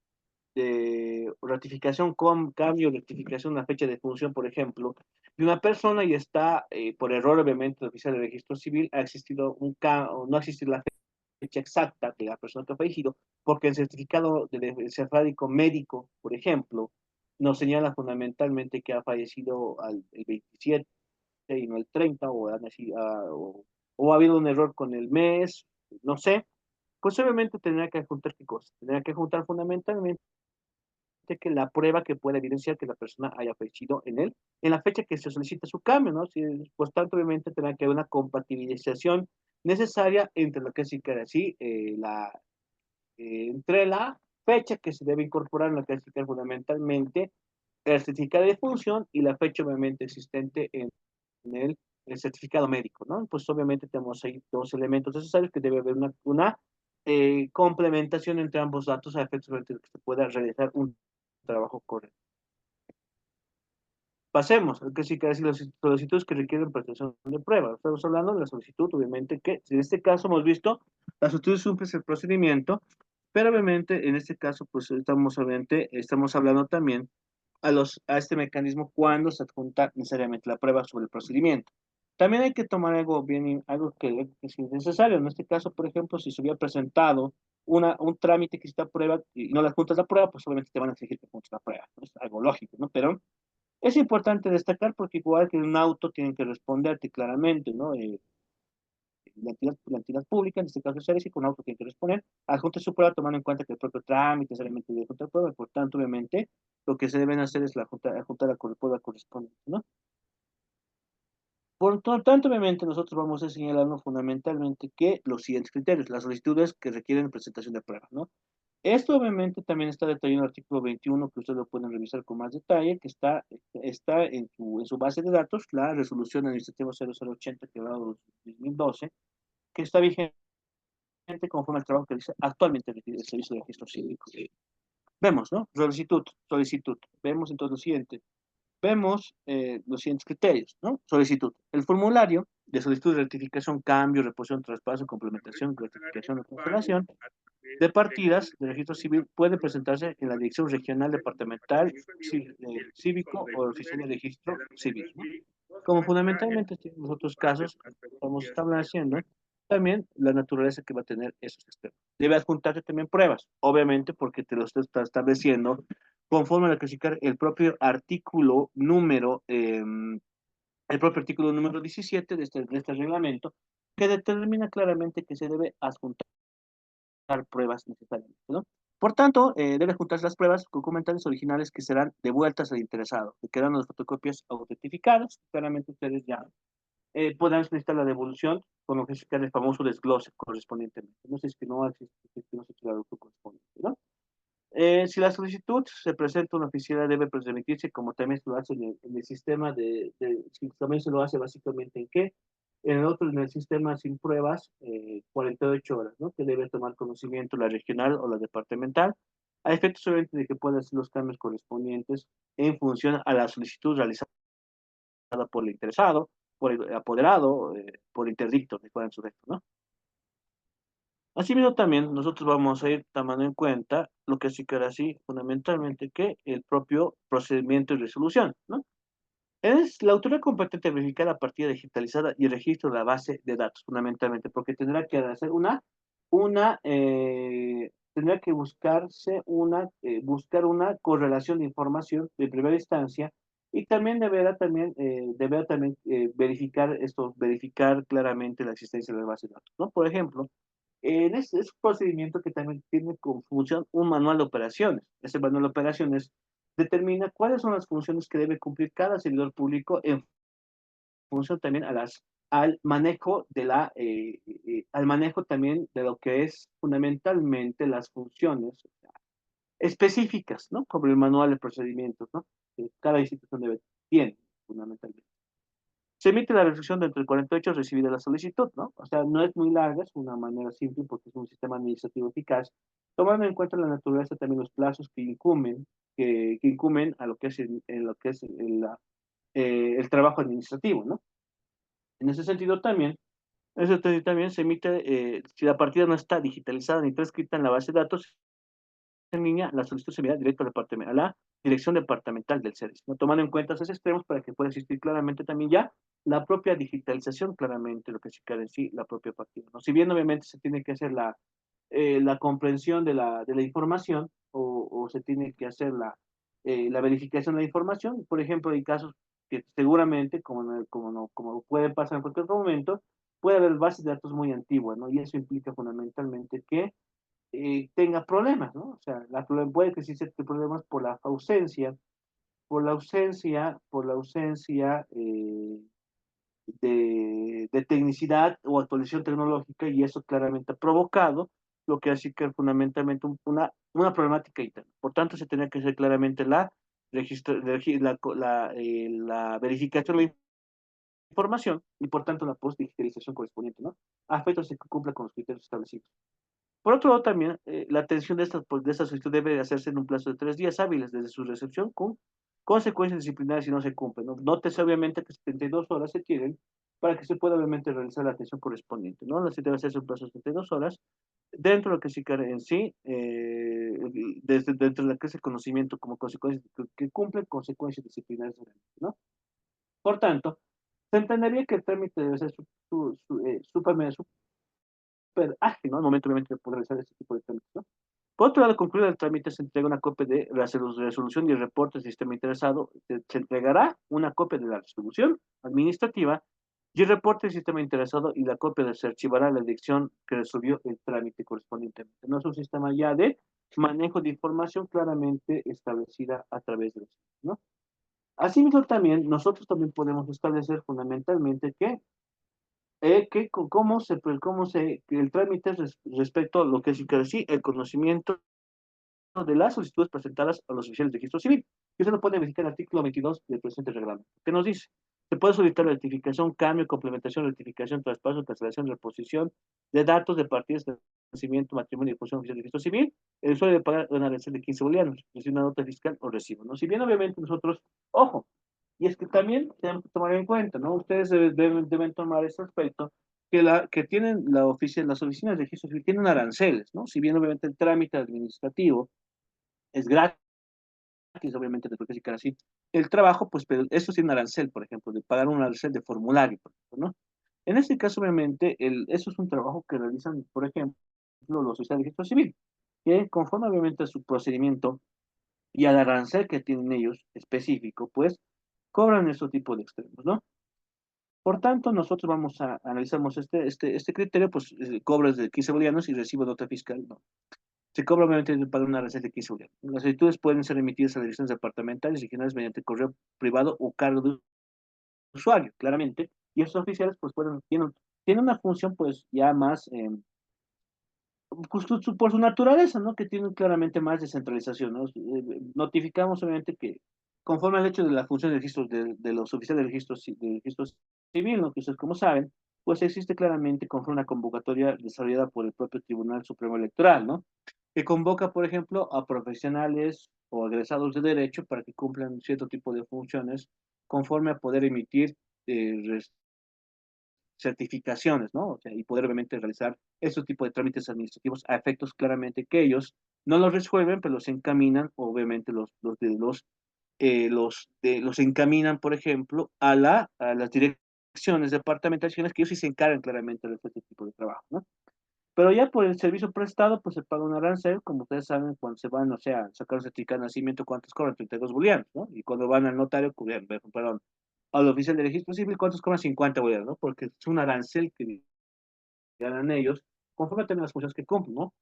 de ratificación con cambio, rectificación, una fecha de función, por ejemplo, de una persona y está, por error, obviamente, el oficial de registro civil, ha existido no ha existido la fecha exacta de la persona que ha fallecido, porque el certificado del certificado médico, por ejemplo, nos señala fundamentalmente que ha fallecido el 27 y no el 30, o ha habido un error con el mes, no sé, pues obviamente tendrá que juntar qué cosa, tendrá que juntar fundamentalmente que la prueba que pueda evidenciar que la persona haya fallecido en él, en la fecha que se solicita su cambio, ¿no? Si, pues tanto obviamente tendrá que haber una compatibilización necesaria entre lo que es así, entre la fecha que se debe incorporar en lo que es fundamentalmente el certificado de función y la fecha obviamente existente en el certificado médico, ¿no? Pues obviamente tenemos ahí dos elementos necesarios que debe haber una complementación entre ambos datos a efectos de que se pueda realizar un trabajo correcto. Pasemos, que sí que decir las solicitudes que requieren presentación de pruebas. Estamos hablando de la solicitud, obviamente, que en este caso hemos visto, la solicitud cumple el procedimiento, pero obviamente en este caso, pues estamos hablando también a este mecanismo cuando se adjunta necesariamente la prueba sobre el procedimiento. También hay que tomar algo que es necesario. En este caso, por ejemplo, si se hubiera presentado un trámite que está prueba y no le adjuntas la prueba, pues obviamente te van a exigir que adjuntes la prueba, ¿no? Es algo lógico, ¿no? Pero es importante destacar porque igual que en un auto tienen que responderte claramente, ¿no? La entidad pública, en este caso es Ceres, y con auto tiene que responder, adjunte su prueba tomando en cuenta que el propio trámite es elemento de adjuntar prueba, por tanto, obviamente, lo que se deben hacer es adjuntar la prueba correspondiente, ¿no? Por lo tanto, obviamente, nosotros vamos a señalarnos fundamentalmente que los siguientes criterios, las solicitudes que requieren presentación de pruebas, ¿no? Esto obviamente también está detallado en el artículo 21, que ustedes lo pueden revisar con más detalle, que está en su base de datos, la resolución administrativa 0080 que va a 2012, que está vigente conforme al trabajo que dice actualmente el Servicio de Registro Cívico. Vemos, ¿no? Solicitud. Vemos entonces lo siguiente. Vemos los siguientes criterios, ¿no? Solicitud. El formulario de solicitud de rectificación, cambio, reposición, traspaso, complementación, gratificación o cancelación de partidas de registro civil puede presentarse en la Dirección Regional Departamental Cívico o Oficina de Registro Civil, ¿no? Como fundamentalmente en los otros casos estamos estableciendo también la naturaleza que va a tener esos sistemas. Debe adjuntarse también pruebas, obviamente porque te lo está estableciendo conforme a la clasificar el propio artículo número 17 de este reglamento, que determina claramente que se debe adjuntar pruebas necesariamente, ¿no? Por tanto, debe juntarse las pruebas documentales originales que serán devueltas al interesado, que quedan las fotocopias autentificadas. Claramente ustedes ya podrán solicitar la devolución con lo que es el famoso desglose correspondientemente. No sé si es que no existe, si es que no se ha hecho la devolución correspondiente, ¿no? Si la solicitud se presenta a una oficina, debe pues, remitirse, como también se lo hace en el sistema si también se lo hace básicamente en qué, en el otro, en el sistema sin pruebas, 48 horas, ¿no? Que debe tomar conocimiento la regional o la departamental, a efectos obviamente de que pueda hacer los cambios correspondientes en función a la solicitud realizada por el interesado, por el apoderado, por interdicto, de fuera en su recto, ¿no? Asimismo, también nosotros vamos a ir tomando en cuenta lo que sí que era así, fundamentalmente, que el propio procedimiento y resolución, ¿no? Es la autoridad competente verificar la partida digitalizada y el registro de la base de datos, fundamentalmente, porque tendrá que hacer tendrá que buscar una correlación de información de primera instancia y también deberá también verificar claramente la existencia de la base de datos, ¿no? Por ejemplo, en este es un procedimiento que también tiene como función un manual de operaciones. Ese manual de operaciones determina cuáles son las funciones que debe cumplir cada servidor público en función también al manejo también de lo que es fundamentalmente las funciones específicas, ¿no? Como el manual de procedimientos, ¿no? Que cada institución tiene, fundamentalmente. Se emite la resolución dentro de 48 recibida la solicitud, ¿no? O sea, no es muy larga, es una manera simple porque es un sistema administrativo eficaz, tomando en cuenta la naturaleza también los plazos que incumben a lo que es el trabajo administrativo, ¿no? En ese sentido también se emite, si la partida no está digitalizada ni transcrita en la base de datos en línea, la solicitud se envía directo a la dirección departamental del CEDES, ¿no? Tomando en cuenta esos extremos para que pueda existir claramente también ya la propia digitalización, claramente lo que se queda en sí, la propia partida, ¿no? Si bien obviamente se tiene que hacer la comprensión de la información o se tiene que hacer la verificación de la información, por ejemplo, hay casos que seguramente, como puede pasar en cualquier otro momento, puede haber bases de datos muy antiguas, ¿no? Y eso implica fundamentalmente que tenga problemas, ¿no? O sea, puede que sí se problemas por la ausencia de tecnicidad o actualización tecnológica y eso claramente ha provocado lo que así que fundamentalmente una problemática interna. Por tanto, se tenía que hacer claramente la verificación de la información y por tanto la post-digitalización correspondiente, ¿no? A efectos de que cumpla con los criterios establecidos. Por otro lado, también la atención de esta solicitud debe hacerse en un plazo de 3 días hábiles desde su recepción con consecuencias disciplinarias si no se cumplen, ¿no? Nótese obviamente que 72 horas se tienen para que se pueda obviamente realizar la atención correspondiente, ¿no? Así debe hacerse un plazo de 72 horas dentro de lo que sí cabe en sí, dentro de lo que es el conocimiento como consecuencia que cumple consecuencias disciplinarias, ¿no? Por tanto, se entendería que el trámite debe ser súper ágil, ¿no? Al momento obviamente de poder realizar este tipo de trámites, ¿no? Por otro lado, concluido el trámite, se entrega una copia de la resolución y el reporte del sistema interesado. Se entregará una copia de la resolución administrativa y el reporte del sistema interesado y la copia se archivará a la dirección que resolvió el trámite correspondientemente. No es un sistema ya de manejo de información claramente establecida a través de los, ¿no? Asimismo, también nosotros también podemos establecer fundamentalmente que el trámite respecto a lo que es sí, el conocimiento de las solicitudes presentadas a los oficiales de registro civil. Y usted lo puede verificar en el artículo 22 del presente reglamento. ¿Qué nos dice? Se puede solicitar rectificación, cambio, complementación, rectificación, traspaso, cancelación, reposición de datos de partidas de nacimiento, matrimonio y función oficial de registro civil. El usuario debe pagar una arancel de 15 bolivianos, recibir una nota fiscal o recibo, ¿no? Si bien obviamente nosotros, ojo, y es que también tenemos que tomar en cuenta, ¿no? Ustedes deben tomar ese aspecto, que tienen las oficinas de registro civil tienen aranceles, ¿no? Si bien obviamente el trámite administrativo es gratis, obviamente, después de que así. El trabajo, pues, pero eso sí un arancel, por ejemplo, de pagar un arancel de formulario, por ejemplo, ¿no? En este caso, obviamente, eso es un trabajo que realizan, por ejemplo, los oficiales de registro civil, que conforme obviamente a su procedimiento y al arancel que tienen ellos específico, pues, cobran ese tipo de extremos, ¿no? Por tanto, nosotros analizamos este criterio, pues, cobras de 15 bolivianos y recibo nota fiscal, ¿no? Se cobra obviamente para una receta que hizo. Las solicitudes pueden ser emitidas a direcciones departamentales y generales mediante correo privado o cargo de usuario, claramente. Y estos oficiales, pues, tienen una función, pues, ya más, por su naturaleza, ¿no? Que tienen claramente más descentralización, ¿no? Notificamos, obviamente, que conforme al hecho de la función de registro de los oficiales de registro civil, ¿no? Que ustedes como saben, pues existe claramente conforme una convocatoria desarrollada por el propio Tribunal Supremo Electoral, ¿no? que convoca, por ejemplo, a profesionales o egresados de derecho para que cumplan cierto tipo de funciones conforme a poder emitir certificaciones, ¿no? O sea, y poder obviamente realizar ese tipo de trámites administrativos a efectos claramente que ellos no los resuelven, pero los encaminan, obviamente los encaminan, por ejemplo, a las direcciones departamentales que ellos sí se encargan claramente de este tipo de trabajo, ¿no? Pero ya por el servicio prestado, pues se paga un arancel, como ustedes saben, cuando se van, o sea, a sacar un certificado de nacimiento, ¿cuántos cobran? 32 bolivianos, ¿no? Y cuando van al notario, perdón, al oficial de registro civil, ¿cuántos cobran? 50 bolivianos, ¿no? Porque es un arancel que ganan ellos, conforme también las funciones que cumplen, ¿no?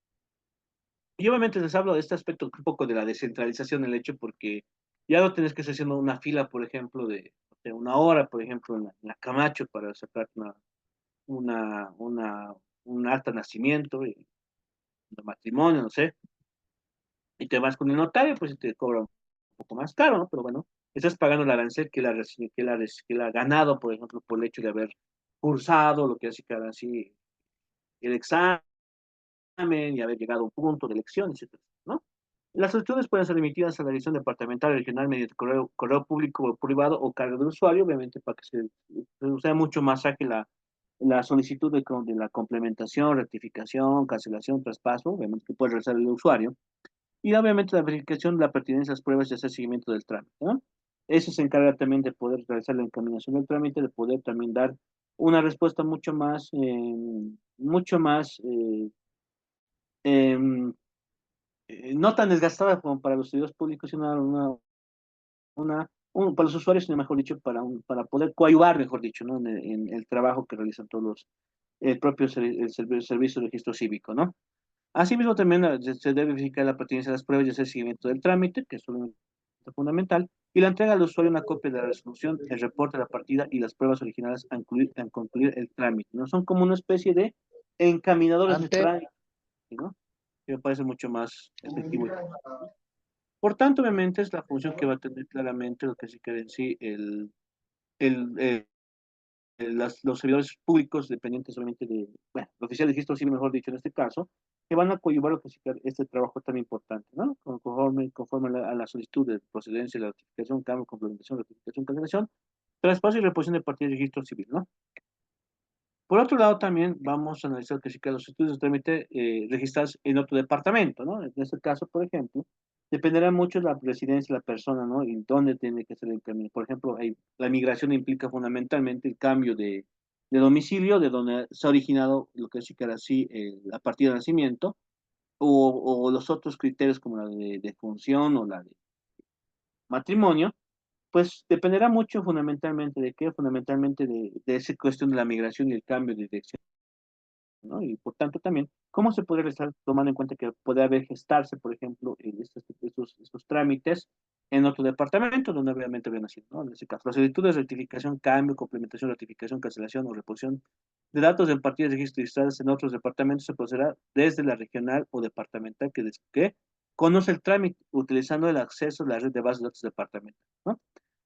Y obviamente les hablo de este aspecto un poco de la descentralización del hecho, porque ya no tienes que estar haciendo una fila, por ejemplo, de una hora, por ejemplo, en la Camacho para sacar una, una, un acta de nacimiento, de matrimonio, no sé, y te vas con el notario, pues te cobra un poco más caro, ¿no? Pero bueno, estás pagando el arancel que él ha ganado, por ejemplo, por el hecho de haber cursado lo que hace que así el examen y haber llegado a un punto de elección, etcétera, ¿no? Las solicitudes pueden ser emitidas a la dirección departamental regional mediante correo público o privado o cargo del usuario, obviamente para que sea mucho más ágil la solicitud de la complementación, rectificación, cancelación, traspaso, obviamente que puede realizar el usuario. Y obviamente la verificación de la pertinencia de las pruebas y hacer seguimiento del trámite, ¿no? Eso se encarga también de poder realizar la encaminación del trámite, de poder también dar una respuesta em, no tan desgastada como para los servidores públicos, sino para los usuarios, sino mejor dicho, para poder coadyuvar, mejor dicho, ¿no? En el trabajo que realizan todos el propio servicio de registro cívico, ¿no? Asimismo, también se debe verificar la pertinencia de las pruebas y hacer seguimiento del trámite, que es un fundamental, y la entrega al usuario una copia de la resolución, el reporte de la partida y las pruebas originales a concluir el trámite, ¿no? Son como una especie de encaminadores de Ante, trámite, ¿no? Que me parece mucho más efectivo. Por tanto, obviamente, es la función que va a tener claramente lo que se quiere en sí el, el- los servidores públicos dependientes obviamente bueno, el oficial de registro civil, mejor dicho, en este caso, que van a coadyuvar lo que significa este trabajo tan importante, ¿no? Conforme a la solicitud de procedencia, la notificación, cambio, complementación, rectificación, cancelación, traspaso y reposición de partida de registro civil, ¿no? Por otro lado, también vamos a analizar que si que los estudios de trámite registrados en otro departamento, ¿no? En este caso, por ejemplo, dependerá mucho de la residencia de la persona, ¿no? Y dónde tiene que ser el camino. Por ejemplo, la migración implica fundamentalmente el cambio de domicilio, de donde se ha originado lo que sí que era así la partida de nacimiento, o los otros criterios como la de función o la de matrimonio, pues dependerá mucho fundamentalmente de qué, fundamentalmente de esa cuestión de la migración y el cambio de dirección, ¿no? Y por tanto también, ¿cómo se puede realizar tomando en cuenta que puede haber gestarse, por ejemplo, estos trámites en otro departamento donde obviamente había nacido, ¿no? En ese caso, la solicitud de rectificación, cambio, complementación, ratificación, cancelación o reposición de datos en partidas de registro registradas en otros departamentos se procederá desde la regional o departamental que conoce el trámite utilizando el acceso a la red de bases de datos departamental, ¿no?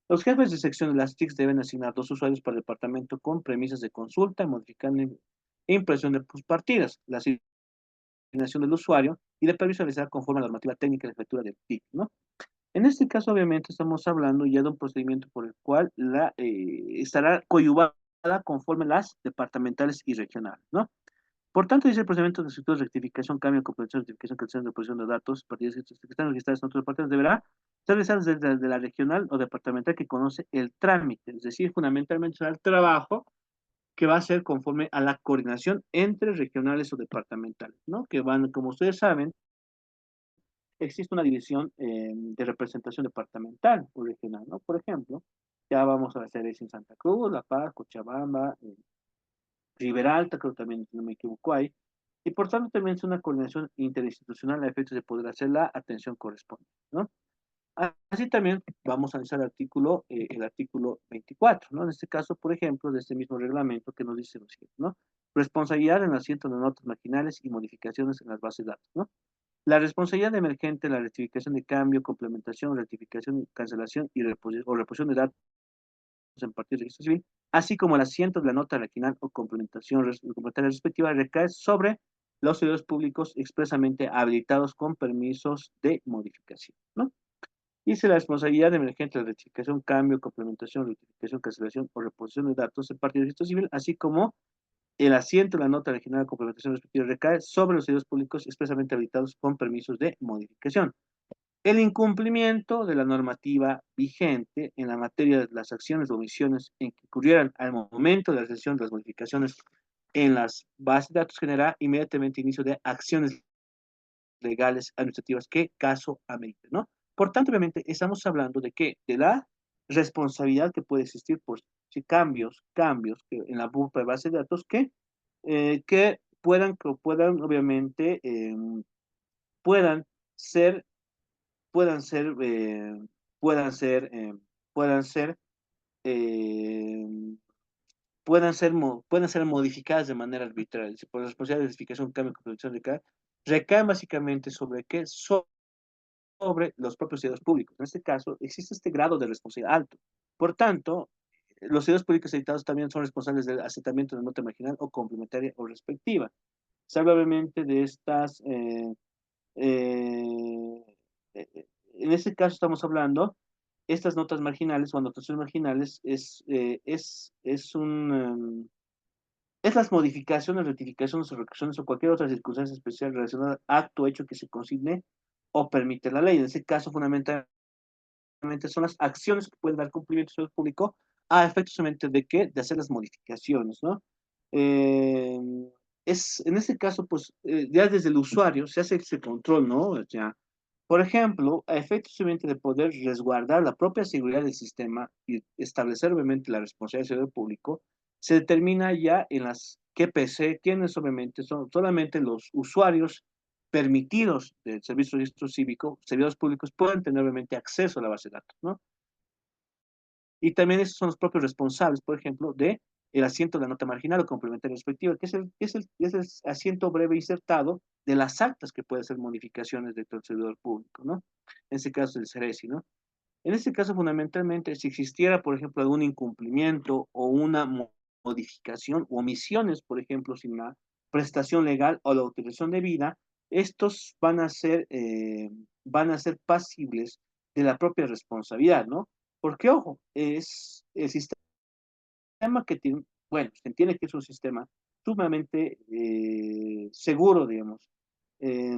Los jefes de sección de las TICs deben asignar dos usuarios para el departamento con premisas de consulta, modificando e impresión de partidas, la asignación del usuario y de permiso realizar conforme a la normativa técnica de lectura del TIC, ¿no? En este caso, obviamente, estamos hablando ya de un procedimiento por el cual estará coadyuvada conforme las departamentales y regionales, ¿no? Por tanto, dice el procedimiento de solicitud de rectificación, cambio, complementación, rectificación, cancelación de posición de datos, partidas que están registradas en otros departamentos, deberá ser realizadas desde la regional o departamental que conoce el trámite, es decir, fundamentalmente será el trabajo que va a ser conforme a la coordinación entre regionales o departamentales, ¿no? Que van, como ustedes saben, existe una división de representación departamental o regional, ¿no? Por ejemplo, ya vamos a hacer eso en Santa Cruz, La Paz, Cochabamba, Ribera Alta, creo también, si no me equivoco, hay, y por tanto también es una coordinación interinstitucional a efectos de poder hacer la atención correspondiente, ¿no? Así también vamos a analizar el artículo 24, ¿no? En este caso, por ejemplo, de este mismo reglamento que nos dice lo siguiente, ¿no? Responsabilidad en asiento de notas marginales y modificaciones en las bases de datos, ¿no? La responsabilidad emergente, la rectificación de cambio, complementación, rectificación, cancelación o reposición de datos en partido de registro civil, así como el asiento de la nota marginal o complementación complementaria respectiva, recae sobre los servidores públicos expresamente habilitados con permisos de modificación, ¿no? Dice la responsabilidad emergente de rectificación, cambio, complementación, rectificación, cancelación o reposición de datos del partido de registro civil, así como el asiento de la nota original de complementación respectiva recae sobre los servidores públicos expresamente habilitados con permisos de modificación. El incumplimiento de la normativa vigente en la materia de las acciones o omisiones en que ocurrieran al momento de la realización de las modificaciones en las bases de datos generará inmediatamente inicio de acciones legales administrativas que caso amerite, ¿no? Por tanto, obviamente, estamos hablando de que de la responsabilidad que puede existir por si cambios que en la propia base de datos que puedan obviamente, puedan ser, puedan ser, puedan ser, puedan ser, eh, pueden ser modificadas de manera arbitraria. Si por responsabilidad de identificación, cambio, configuración recaen básicamente sobre qué, sobre los propios servidores públicos. En este caso, existe este grado de responsabilidad alto. Por tanto, los servidores públicos editados también son responsables del asentamiento de nota marginal o complementaria o respectiva. Salvo obviamente de estas, eh, en este caso estamos hablando, estas notas marginales o anotaciones marginales es las modificaciones, rectificaciones o recursiones o cualquier otra circunstancia especial relacionada al acto hecho que se consigne o permite la ley. En ese caso, fundamentalmente son las acciones que pueden dar cumplimiento al público a efectos solamente de qué, de hacer las modificaciones, ¿no? Eh, en este caso, pues, ya desde el usuario se hace ese control, ¿no? O sea, por ejemplo, a efectos solamente de poder resguardar la propia seguridad del sistema y establecer obviamente la responsabilidad del servidor público, se determina ya en las QPC quiénes obviamente son solamente los usuarios permitidos del servicio de registro cívico, servidores públicos pueden tener obviamente acceso a la base de datos, ¿no? Y también esos son los propios responsables, por ejemplo, de el asiento de la nota marginal o complementaria respectiva, es el asiento breve insertado de las actas que pueden ser modificaciones dentro del servidor público, ¿no? En este caso, el CERESI, ¿no? En este caso, fundamentalmente, si existiera, por ejemplo, algún incumplimiento o una modificación o omisiones, por ejemplo, sin la prestación legal o la autorización debida, estos van a ser pasibles de la propia responsabilidad, ¿no? Porque, ojo, es el sistema que tiene, bueno, se entiende que es un sistema sumamente seguro, digamos, eh,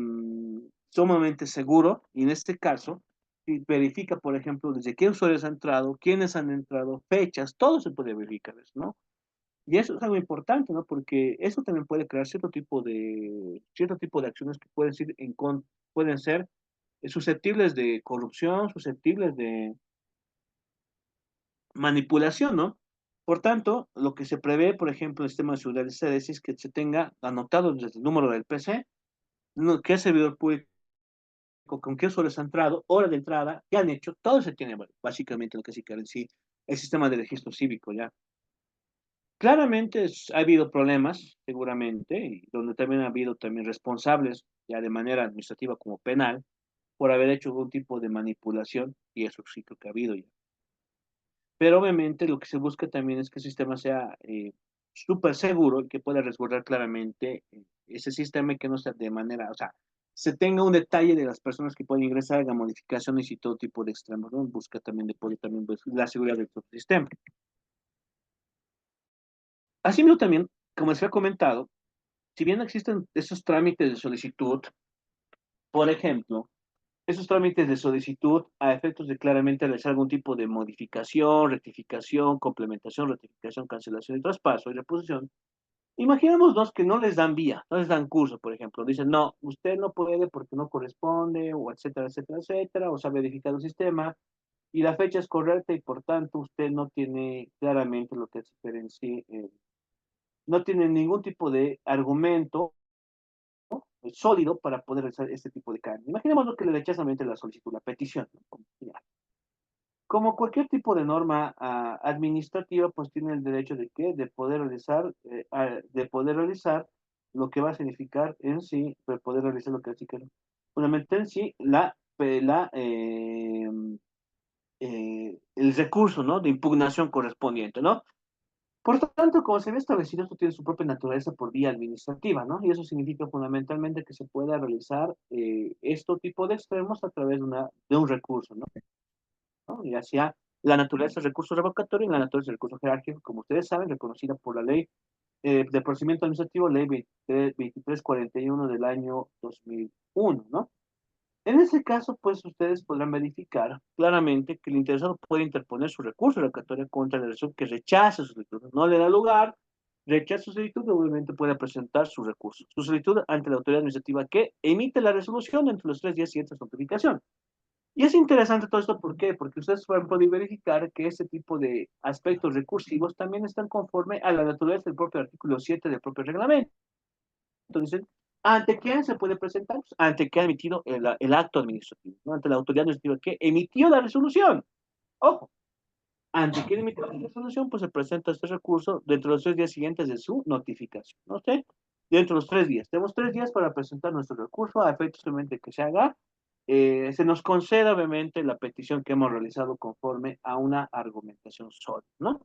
sumamente seguro, y en este caso, si verifica, por ejemplo, desde qué usuarios han entrado, quiénes han entrado, fechas, todo se puede verificar, ¿no? Y eso es algo importante, ¿no? Porque eso también puede crear cierto tipo de acciones que pueden ser susceptibles de corrupción, susceptibles de manipulación, ¿no? Por tanto, lo que se prevé, por ejemplo, en el sistema de seguridad de sedes es que se tenga anotado desde el número del PC, qué servidor público, con qué usuarios ha entrado, hora de entrada, qué han hecho, todo se tiene, bueno, básicamente lo que sí quiere decir el sistema de registro cívico, ¿ya? Claramente ha habido problemas, seguramente, y donde también ha habido también responsables, ya de manera administrativa como penal, por haber hecho algún tipo de manipulación, y eso sí creo que ha habido ya. Pero obviamente lo que se busca también es que el sistema sea súper seguro y que pueda resguardar claramente ese sistema y que no sea de manera, o sea, se tenga un detalle de las personas que pueden ingresar, hagan modificaciones y todo tipo de extremos, ¿no? Busca también de poder también pues, la seguridad del propio sistema. Asimismo también, como les había comentado, si bien existen esos trámites de solicitud, por ejemplo, esos trámites de solicitud a efectos de claramente realizar algún tipo de modificación, rectificación, complementación, rectificación, cancelación y traspaso y reposición. Imaginémonos que no les dan vía, no les dan curso, por ejemplo. Dicen, no, usted no puede porque no corresponde, o etcétera, etcétera, etcétera, o se ha verificado el sistema y la fecha es correcta y por tanto usted no tiene claramente lo que se diferencia, no tiene ningún tipo de argumento sólido para poder realizar este tipo de cambio. Imaginémonos que le rechazan la solicitud, la petición, ¿no? Como cualquier tipo de norma administrativa, pues tiene el derecho de qué, de poder realizar lo que va a significar en sí, de poder realizar lo que significa fundamentalmente en sí el recurso, ¿no? De impugnación correspondiente, ¿no? Por tanto, como se ve establecido, esto tiene su propia naturaleza por vía administrativa, ¿no? Y eso significa fundamentalmente que se pueda realizar este tipo de extremos a través de un recurso, ¿no? Ya sea la naturaleza del recurso revocatorio y la naturaleza del recurso jerárquico, como ustedes saben, reconocida por la ley de procedimiento administrativo, ley 2341 del año 2001, ¿no? En ese caso, pues ustedes podrán verificar claramente que el interesado puede interponer su recurso revocatorio contra la resolución que rechaza su solicitud. No le da lugar, rechaza su solicitud, obviamente puede presentar su recurso. Su solicitud ante la autoridad administrativa que emite la resolución entre los 3 días siguientes a su notificación. Y es interesante todo esto, ¿por qué? Porque ustedes van a poder verificar que este tipo de aspectos recursivos también están conforme a la naturaleza del propio artículo 7 del propio reglamento. Entonces, ¿ante quién se puede presentar? Pues, ante quien ha emitido el acto administrativo, ¿no? Ante la autoridad administrativa que emitió la resolución. Ojo, ante quien emitió la resolución, pues se presenta este recurso dentro de los 3 días siguientes de su notificación, ¿no? ¿Sí? Dentro de los 3 días. Tenemos 3 días para presentar nuestro recurso a efectos simplemente que se haga. Se nos concede, obviamente, la petición que hemos realizado conforme a una argumentación sólida, ¿no?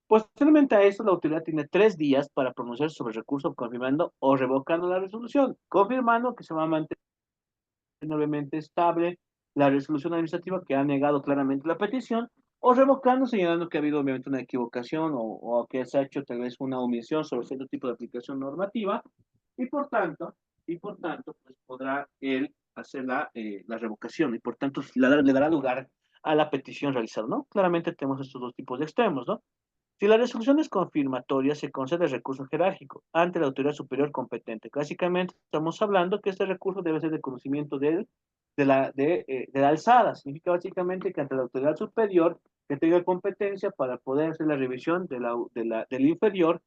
Posteriormente a eso, la autoridad tiene 3 días para pronunciar sobre el recurso confirmando o revocando la resolución, confirmando que se va a mantener obviamente estable la resolución administrativa que ha negado claramente la petición, o revocando señalando que ha habido obviamente una equivocación o que se ha hecho tal vez una omisión sobre cierto tipo de aplicación normativa, y por tanto, pues podrá él hacer la revocación, y por tanto le dará lugar a la petición realizada, ¿no? Claramente tenemos estos dos tipos de extremos, ¿no? Si la resolución es confirmatoria, se concede el recurso jerárquico ante la autoridad superior competente. Básicamente, estamos hablando que este recurso debe ser de conocimiento de la alzada. Significa básicamente que ante la autoridad superior que tenga competencia para poder hacer la revisión del inferior,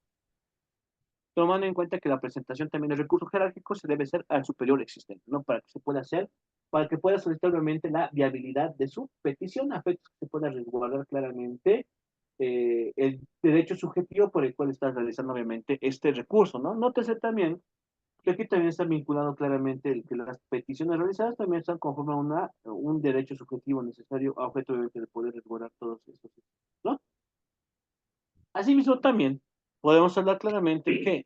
tomando en cuenta que la presentación también del recurso jerárquico se debe hacer al superior existente, ¿no? Para que se pueda hacer, para que pueda solicitar obviamente la viabilidad de su petición, a efectos que se pueda resguardar claramente el derecho subjetivo por el cual estás realizando obviamente este recurso, ¿no? Nótese también que aquí también está vinculado claramente el que las peticiones realizadas también están conforme a un derecho subjetivo necesario a objeto obviamente de poder resguardar todos estos, ¿no? Asimismo también podemos hablar claramente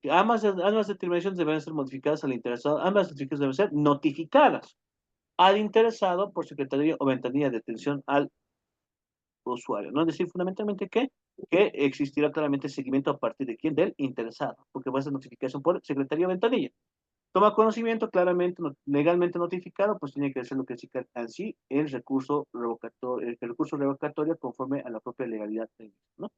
que ambas determinaciones deben ser modificadas al interesado, ambas determinaciones deben ser notificadas al interesado por secretaría o ventanilla de atención al usuario, ¿no? Es decir, fundamentalmente que existirá claramente seguimiento a partir de quién, del interesado, porque va a ser notificación por secretaría o ventanilla. Toma conocimiento claramente, legalmente notificado, pues tiene que hacer lo que significa así el recurso revocatorio conforme a la propia legalidad, ¿no?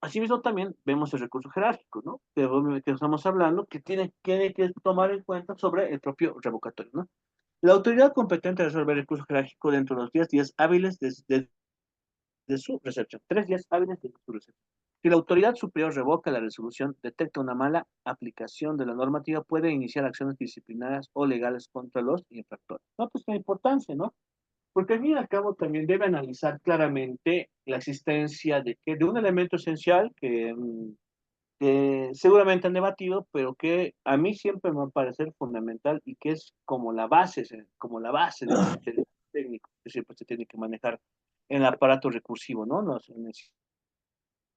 Asimismo, también vemos el recurso jerárquico, ¿no? Que estamos hablando, que tiene que tomar en cuenta sobre el propio revocatorio, ¿no? La autoridad competente de resolver el recurso jerárquico dentro de los 10 días hábiles de su recepción. 3 días hábiles de su recepción. Si la autoridad superior revoca la resolución, detecta una mala aplicación de la normativa, puede iniciar acciones disciplinarias o legales contra los infractores. No, pues la importancia, ¿no? Porque al fin y al cabo también debe analizar claramente la existencia de un elemento esencial que seguramente han debatido, pero que a mí siempre me va a parecer fundamental y que es como la base del técnico que siempre se tiene que manejar en el aparato recursivo, ¿no? En el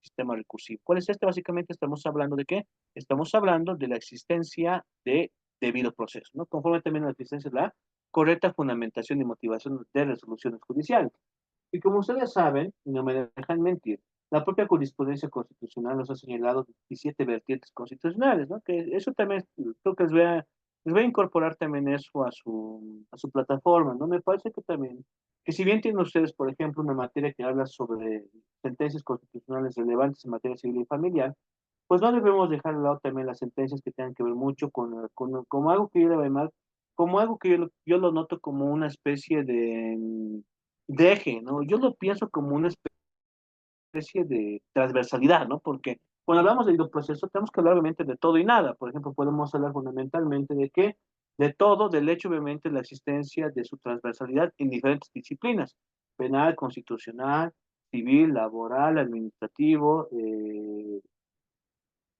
sistema recursivo. ¿Cuál es este? Básicamente estamos hablando de qué? Estamos hablando de la existencia de debido proceso, ¿no? Conforme también a la existencia de la correcta fundamentación y motivación de resoluciones judiciales. Y como ustedes saben, no me dejan mentir, la propia jurisprudencia constitucional nos ha señalado 17 vertientes constitucionales, ¿no? Que eso también creo que les voy a incorporar también eso a su plataforma, ¿no? Me parece que también, que si bien tienen ustedes, por ejemplo, una materia que habla sobre sentencias constitucionales relevantes en materia civil y familiar, pues no debemos dejar de lado también las sentencias que tengan que ver mucho como algo que yo le voy mal, como algo que yo lo noto como una especie de eje, ¿no? Yo lo pienso como una especie de transversalidad, ¿no? Porque cuando hablamos de debido proceso, tenemos que hablar obviamente de todo y nada. Por ejemplo, podemos hablar fundamentalmente de qué, de todo, del hecho obviamente de la existencia de su transversalidad en diferentes disciplinas, penal, constitucional, civil, laboral, administrativo,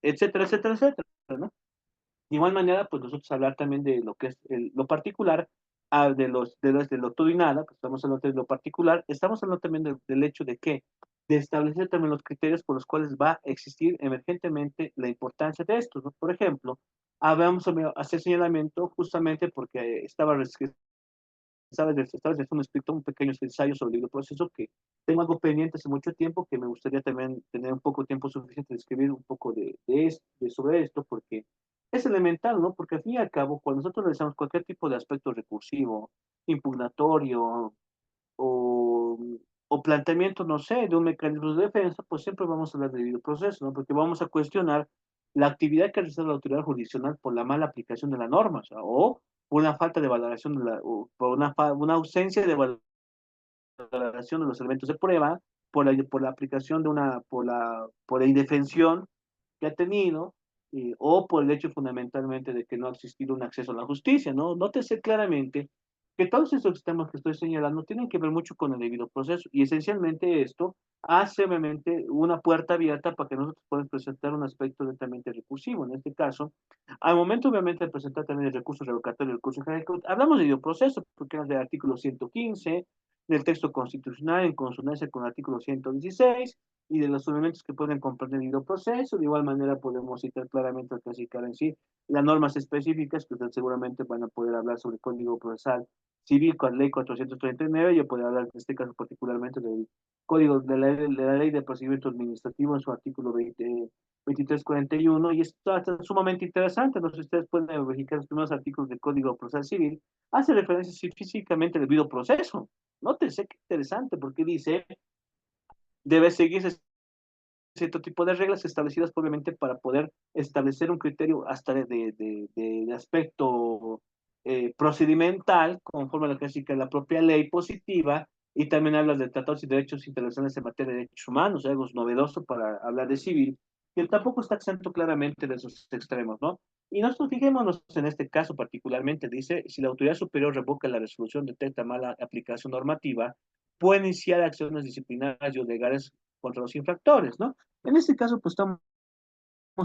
etcétera, etcétera, etcétera, ¿no? De igual manera, pues nosotros hablar también de lo que es lo particular, de lo todo y nada, pues estamos hablando de lo particular, estamos hablando también del hecho de que, de establecer también los criterios por los cuales va a existir emergentemente la importancia de esto, ¿no? Por ejemplo, vamos a hacer señalamiento justamente porque estaba escrito un pequeño ensayo sobre el proceso que tengo algo pendiente hace mucho tiempo, que me gustaría también tener un poco de tiempo suficiente de escribir un poco sobre esto, porque es elemental, ¿no? Porque al fin y al cabo, cuando nosotros realizamos cualquier tipo de aspecto recursivo, impugnatorio o, o planteamiento, no sé, de un mecanismo de defensa, pues siempre vamos a hablar de debido proceso, ¿no? Porque vamos a cuestionar la actividad que realiza la autoridad jurisdiccional por la mala aplicación de la norma, o por una falta de valoración o por una ausencia de valoración de los elementos de prueba, por la aplicación de por la indefensión que ha tenido, o por el hecho fundamentalmente de que no ha existido un acceso a la justicia, ¿no? Nótese claramente que todos estos temas que estoy señalando tienen que ver mucho con el debido proceso, y esencialmente esto hace obviamente una puerta abierta para que nosotros podamos presentar un aspecto netamente recursivo. En este caso, al momento obviamente de presentar también el recurso revocatorio, el recurso genérico, hablamos de debido proceso, porque es del artículo 115 del texto constitucional en consonancia con el artículo 116 y de los elementos que pueden comprender el proceso. De igual manera podemos citar claramente al clasificar en sí las normas específicas que ustedes seguramente van a poder hablar sobre el Código Procesal Civil con la Ley 439. Yo podría hablar en este caso particularmente del Código de la Ley de Procedimiento Administrativo en su artículo 2341, y esto está sumamente interesante. No sé si ustedes pueden verificar los primeros artículos del Código Procesal Civil. Hace referencia físicamente al debido proceso. Nótese qué interesante, porque dice, debe seguirse cierto tipo de reglas establecidas probablemente para poder establecer un criterio hasta de aspecto procedimental, conforme a lo que es la propia ley positiva, y también habla de tratados y derechos internacionales en materia de derechos humanos, algo novedoso para hablar de civil, que tampoco está exento claramente de esos extremos, ¿no? Y nosotros fijémonos en este caso particularmente, dice, si la autoridad superior revoca la resolución, detecta mala aplicación normativa, puede iniciar acciones disciplinarias o legales contra los infractores, ¿no? En este caso, pues estamos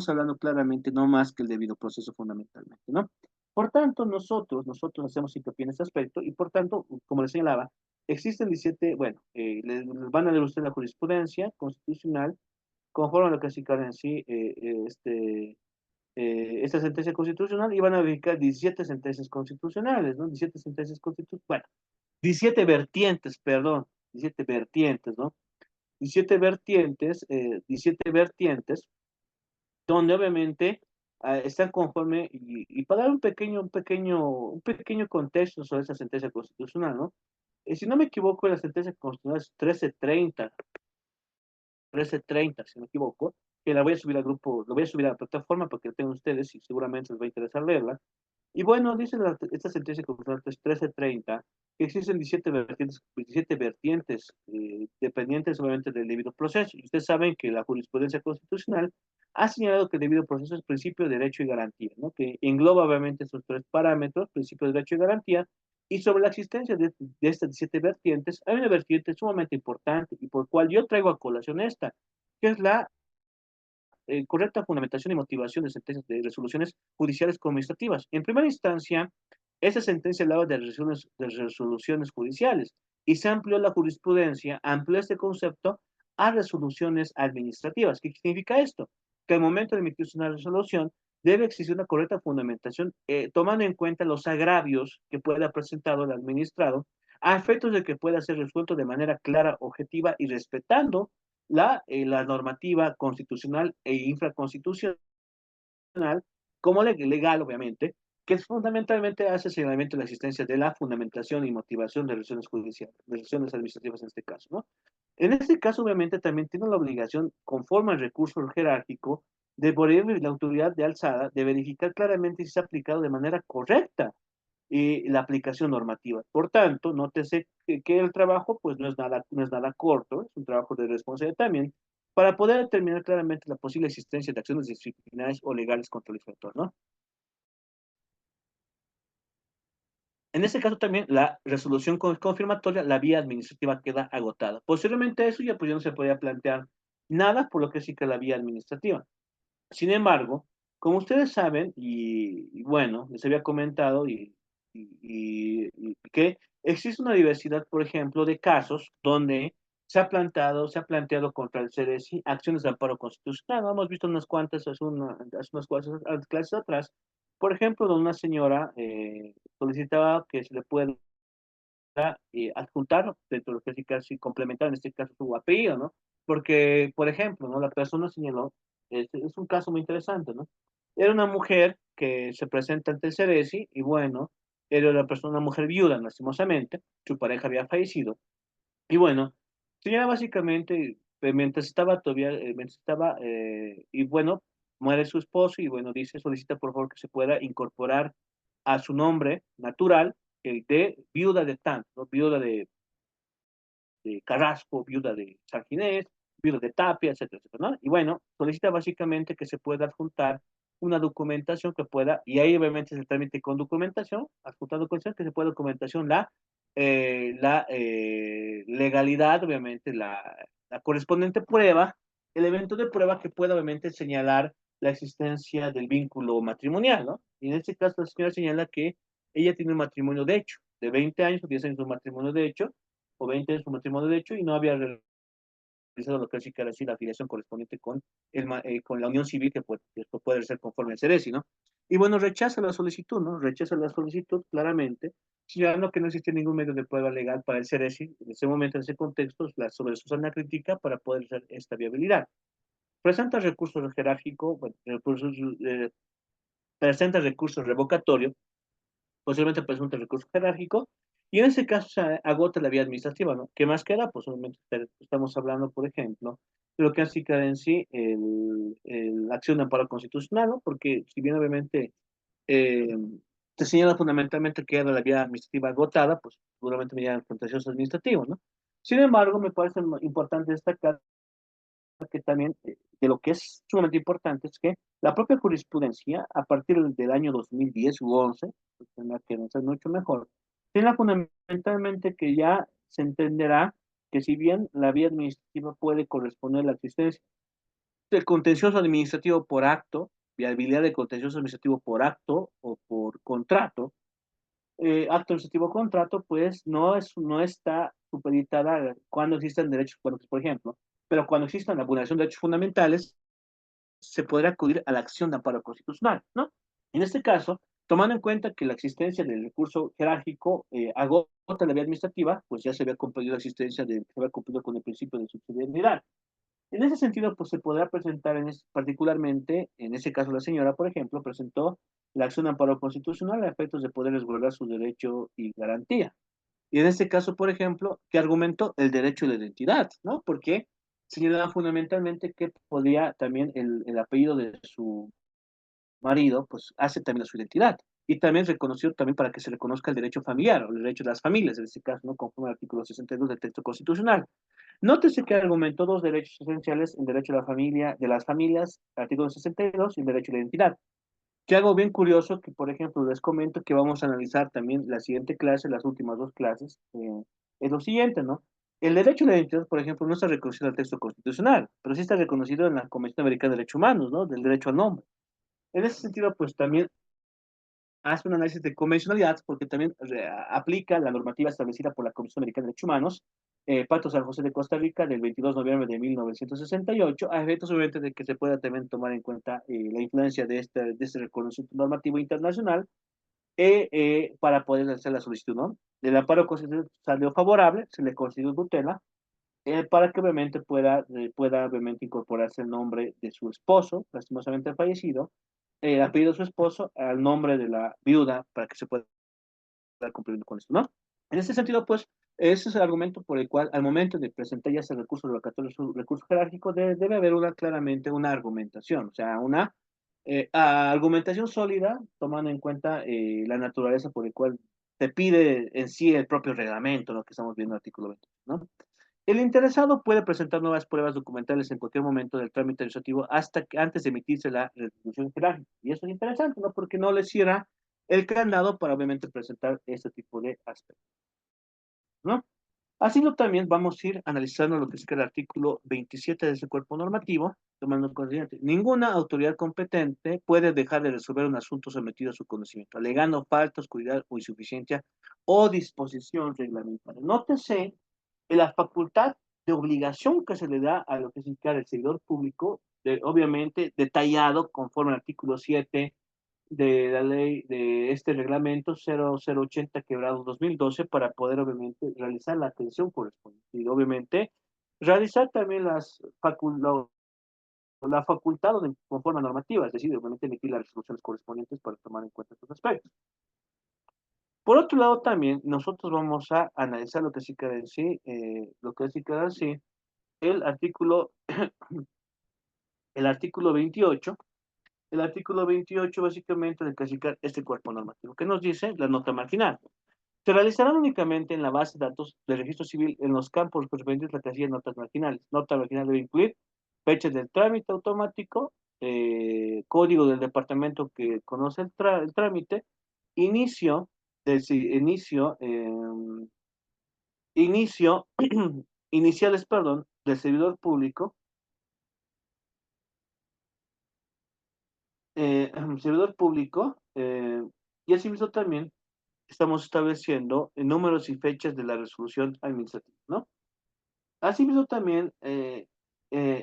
hablando claramente no más que el debido proceso fundamentalmente, ¿no? Por tanto, nosotros hacemos hincapié en este aspecto y por tanto, como les señalaba, existen 17, bueno, les van a leer usted la jurisprudencia constitucional conforme a lo que se en sí esta sentencia constitucional, y van a verificar 17 sentencias constitucionales, ¿no? 17 sentencias constitucionales, bueno, 17 vertientes, perdón, 17 vertientes, ¿no? 17 vertientes donde obviamente están conforme, y para dar un pequeño contexto sobre esa sentencia constitucional, ¿no? Si no me equivoco, la sentencia constitucional es 1330, si no me equivoco, que la voy a subir al grupo, lo voy a subir a la plataforma para que la tengan ustedes y seguramente les va a interesar leerla. Y bueno, dice esta sentencia constitucional 1330 que existen 17 vertientes dependientes obviamente del debido proceso. Y ustedes saben que la jurisprudencia constitucional ha señalado que el debido proceso es principio, derecho y garantía, ¿no? Que engloba obviamente esos tres parámetros, principio, derecho y garantía. Y sobre la existencia de estas 17 vertientes, hay una vertiente sumamente importante y por cual yo traigo a colación esta, que es la correcta fundamentación y motivación de sentencias de resoluciones judiciales como administrativas. En primera instancia, esa sentencia hablaba de resoluciones judiciales y se amplió la jurisprudencia, amplió este concepto a resoluciones administrativas. ¿Qué significa esto? Que al momento de emitirse una resolución debe existir una correcta fundamentación, tomando en cuenta los agravios que pueda presentado el administrado, a efectos de que pueda ser resuelto de manera clara, objetiva y respetando la normativa constitucional e infraconstitucional, como legal, obviamente, que fundamentalmente hace señalamiento de la existencia de la fundamentación y motivación de relaciones judiciales, de relaciones administrativas en este caso, ¿no? En este caso, obviamente, también tiene la obligación, conforme al recurso jerárquico, de por ello la autoridad de alzada de verificar claramente si se ha aplicado de manera correcta la aplicación normativa. Por tanto, nótese que el trabajo pues no es nada corto, es un trabajo de responsabilidad también, para poder determinar claramente la posible existencia de acciones disciplinarias o legales contra el infractor, ¿no? En este caso también la resolución confirmatoria, la vía administrativa queda agotada. Posteriormente a eso ya pues ya no se podía plantear nada por lo que sí que la vía administrativa. Sin embargo, como ustedes saben, y bueno, les había comentado, y y que existe una diversidad, por ejemplo, de casos donde se ha planteado contra el CERESI acciones de amparo constitucional. ¿No? Hemos visto unas cuantas hace unas cuantas clases atrás, por ejemplo, donde una señora solicitaba que se le pueda adjuntar dentro de lo que es casi complementar, en este caso su apellido, ¿no? Porque, por ejemplo, ¿no? La persona señaló, es un caso muy interesante, ¿no? Era una mujer que se presenta ante el CERESI y bueno, era una mujer viuda, lastimosamente, su pareja había fallecido. Y bueno, señala básicamente, mientras estaba todavía, mientras estaba, y bueno, muere su esposo y bueno, dice, solicita por favor que se pueda incorporar a su nombre natural, el de viuda de tanto, ¿no? Viuda de Carrasco, viuda de San Ginés, viuda de Tapia, etcétera, etcétera, ¿no? Y bueno, solicita básicamente que se pueda adjuntar una documentación que pueda, y ahí obviamente es el trámite con documentación, adjuntar documentación, que se pueda documentación la legalidad, obviamente, la correspondiente prueba, el evento de prueba que pueda obviamente señalar la existencia del vínculo matrimonial, ¿no? Y en este caso la señora señala que ella tiene un matrimonio de hecho, de 20 años o 10 años de un matrimonio de hecho, o 20 años de un matrimonio de hecho, y no había realizado lo que sí que era decir la afiliación correspondiente con la unión civil que esto puede ser conforme al CERESI, ¿no? Y bueno, rechaza la solicitud, ¿no? Rechaza la solicitud claramente, señalando que no existe ningún medio de prueba legal para el CERESI en ese momento, en ese contexto, sobre su zona crítica para poder hacer esta viabilidad. Presenta recurso jerárquico, bueno, presenta recurso revocatorio, posiblemente presenta recurso jerárquico, y en ese caso se agota la vía administrativa, ¿no? ¿Qué más queda? Pues obviamente estamos hablando, por ejemplo, de lo que hace en sí la acción de amparo constitucional, ¿no? Porque si bien obviamente eh, se señala fundamentalmente que era la vía administrativa agotada, pues seguramente me llaman contencioso administrativo, ¿no? Sin embargo, me parece importante destacar que también de lo que es sumamente importante es que la propia jurisprudencia, a partir del año 2010 u 11, pues tendrá que ser mucho mejor, tiene fundamentalmente que ya se entenderá que si bien la vía administrativa puede corresponder a la existencia del contencioso administrativo por acto, viabilidad de contencioso administrativo por acto o por contrato, acto administrativo o contrato, pues no está supeditada cuando existen derechos, por ejemplo, pero cuando exista la vulneración de derechos fundamentales, se podrá acudir a la acción de amparo constitucional, ¿no? En este caso, tomando en cuenta que la existencia del recurso jerárquico agota la vía administrativa, pues ya se había cumplido la existencia se había cumplido con el principio de subsidiariedad. En ese sentido, pues se podrá presentar particularmente, en ese caso la señora, por ejemplo, presentó la acción de amparo constitucional a efectos de poder resguardar su derecho y garantía. Y en este caso, por ejemplo, que argumentó el derecho de la identidad, ¿no? Porque señalaba fundamentalmente que podía también el apellido de su marido, pues hace también a su identidad. Y también reconoció también para que se reconozca el derecho familiar o el derecho de las familias, en este caso, ¿no? Conforme al artículo 62 del texto constitucional. Nótese que argumentó dos derechos esenciales, el derecho a la familia, de las familias, artículo 62, y el derecho a la identidad. Que algo bien curioso, que por ejemplo les comento que vamos a analizar también la siguiente clase, las últimas dos clases, es lo siguiente, ¿no? El derecho a la identidad, por ejemplo, no está reconocido en el texto constitucional, pero sí está reconocido en la Convención Americana de Derechos Humanos, ¿no? Del derecho al nombre. En ese sentido, pues también hace un análisis de convencionalidad porque también aplica la normativa establecida por la Comisión Americana de Derechos Humanos, Pacto San José de Costa Rica, del 22 de noviembre de 1968, a efectos obviamente de que se pueda también tomar en cuenta la influencia de este reconocimiento normativo internacional para poder hacer la solicitud, ¿no? El amparo constitucional salió favorable, se le concedió tutela, para que obviamente pueda obviamente incorporarse el nombre de su esposo, lastimosamente fallecido, el apellido de su esposo al nombre de la viuda para que se pueda cumplir con esto, ¿no? En ese sentido, pues, ese es el argumento por el cual al momento de presentar ya ese recurso revocatorio, su recurso jerárquico, debe haber claramente una argumentación, o sea, una argumentación sólida, tomando en cuenta la naturaleza por el cual te pide en sí el propio reglamento, lo que estamos viendo en el artículo 20, ¿no? El interesado puede presentar nuevas pruebas documentales en cualquier momento del trámite administrativo antes de emitirse la resolución jerárquica. Y eso es interesante, ¿no? Porque no le cierra el candado para obviamente presentar este tipo de aspectos, ¿no? Así no también vamos a ir analizando lo que es que el artículo 27 de ese cuerpo normativo, tomando en cuenta, ninguna autoridad competente puede dejar de resolver un asunto sometido a su conocimiento, alegando falta, oscuridad o insuficiencia o disposición reglamentaria. Nótese la facultad de obligación que se le da a lo que significa el servidor público, obviamente detallado conforme al artículo 7 de la ley de este reglamento 0080/2012 para poder obviamente realizar la atención correspondiente y obviamente realizar también la facultad conforme a normativa, es decir, obviamente emitir las resoluciones correspondientes para tomar en cuenta estos aspectos. Por otro lado, también nosotros vamos a analizar lo que sí queda en sí, lo que sí queda en sí, el artículo, el artículo 28. El artículo 28 básicamente de clasificar este cuerpo normativo. ¿Qué nos dice? La nota marginal. Se realizarán únicamente en la base de datos del registro civil en los campos correspondientes a la casilla de notas marginales. Nota marginal debe incluir fecha del trámite automático, código del departamento que conoce el trámite, inicio, inicio, inicio, iniciales, perdón, del servidor público, servidor público, y asimismo también estamos estableciendo números y fechas de la resolución administrativa, ¿no? Asimismo también,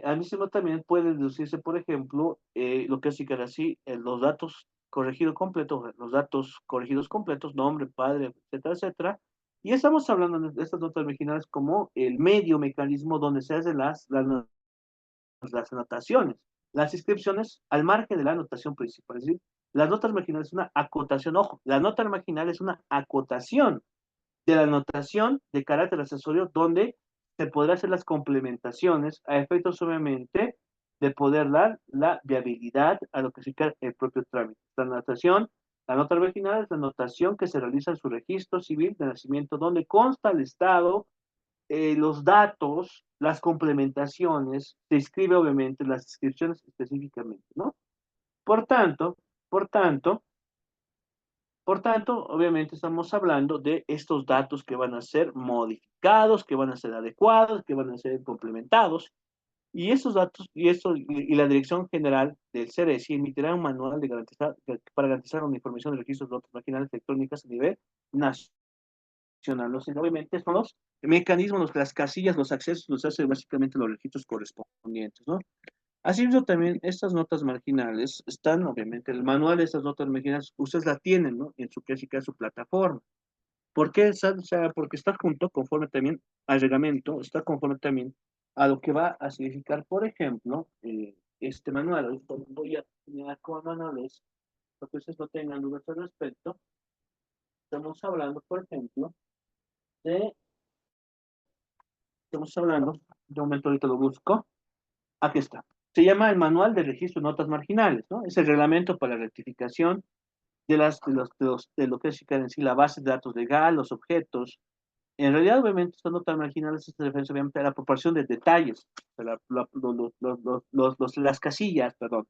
asimismo también puede deducirse, por ejemplo, lo que es así, los datos corregidos completos, los datos corregidos completos, nombre, padre, etcétera, etcétera. Y estamos hablando de estas notas originales como el medio mecanismo donde se hacen las anotaciones, las inscripciones al margen de la anotación principal. Es decir, las notas marginales es una acotación, ojo, la nota marginal es una acotación de la anotación de carácter accesorio donde se podrá hacer las complementaciones a efectos obviamente de poder dar la viabilidad a lo que significa el propio trámite. La anotación, la nota original es la anotación que se realiza en su registro civil de nacimiento donde consta el estado, los datos, las complementaciones, se inscribe obviamente las inscripciones específicamente, ¿no? Por tanto, por tanto, por tanto, obviamente estamos hablando de estos datos que van a ser modificados, que van a ser adecuados, que van a ser complementados. Y esos datos y la Dirección General del CERESI emitirá un manual para garantizar una información de registros de notas marginales electrónicas a nivel nacional. Obviamente son los mecanismos, las casillas, los accesos los hace básicamente los registros correspondientes, ¿no? Asimismo, también estas notas marginales están, obviamente, el manual de estas notas marginales, ustedes la tienen, ¿no? En su clásica, su plataforma. ¿Por qué? O sea, porque está junto, conforme también al reglamento, está conforme también a lo que va a significar, por ejemplo, este manual. Ahorita voy a tener como manuales, para que ustedes no tengan dudas al respecto. Estamos hablando, por ejemplo, de, estamos hablando, de un momento ahorita lo busco, aquí está. Se llama el Manual de Registro de Notas Marginales, ¿no? Es el reglamento para la rectificación de lo que es en sí la base de datos legal, los objetos. En realidad, obviamente, estas notas marginales se refieren obviamente a la proporción de detalles, de las casillas, perdón.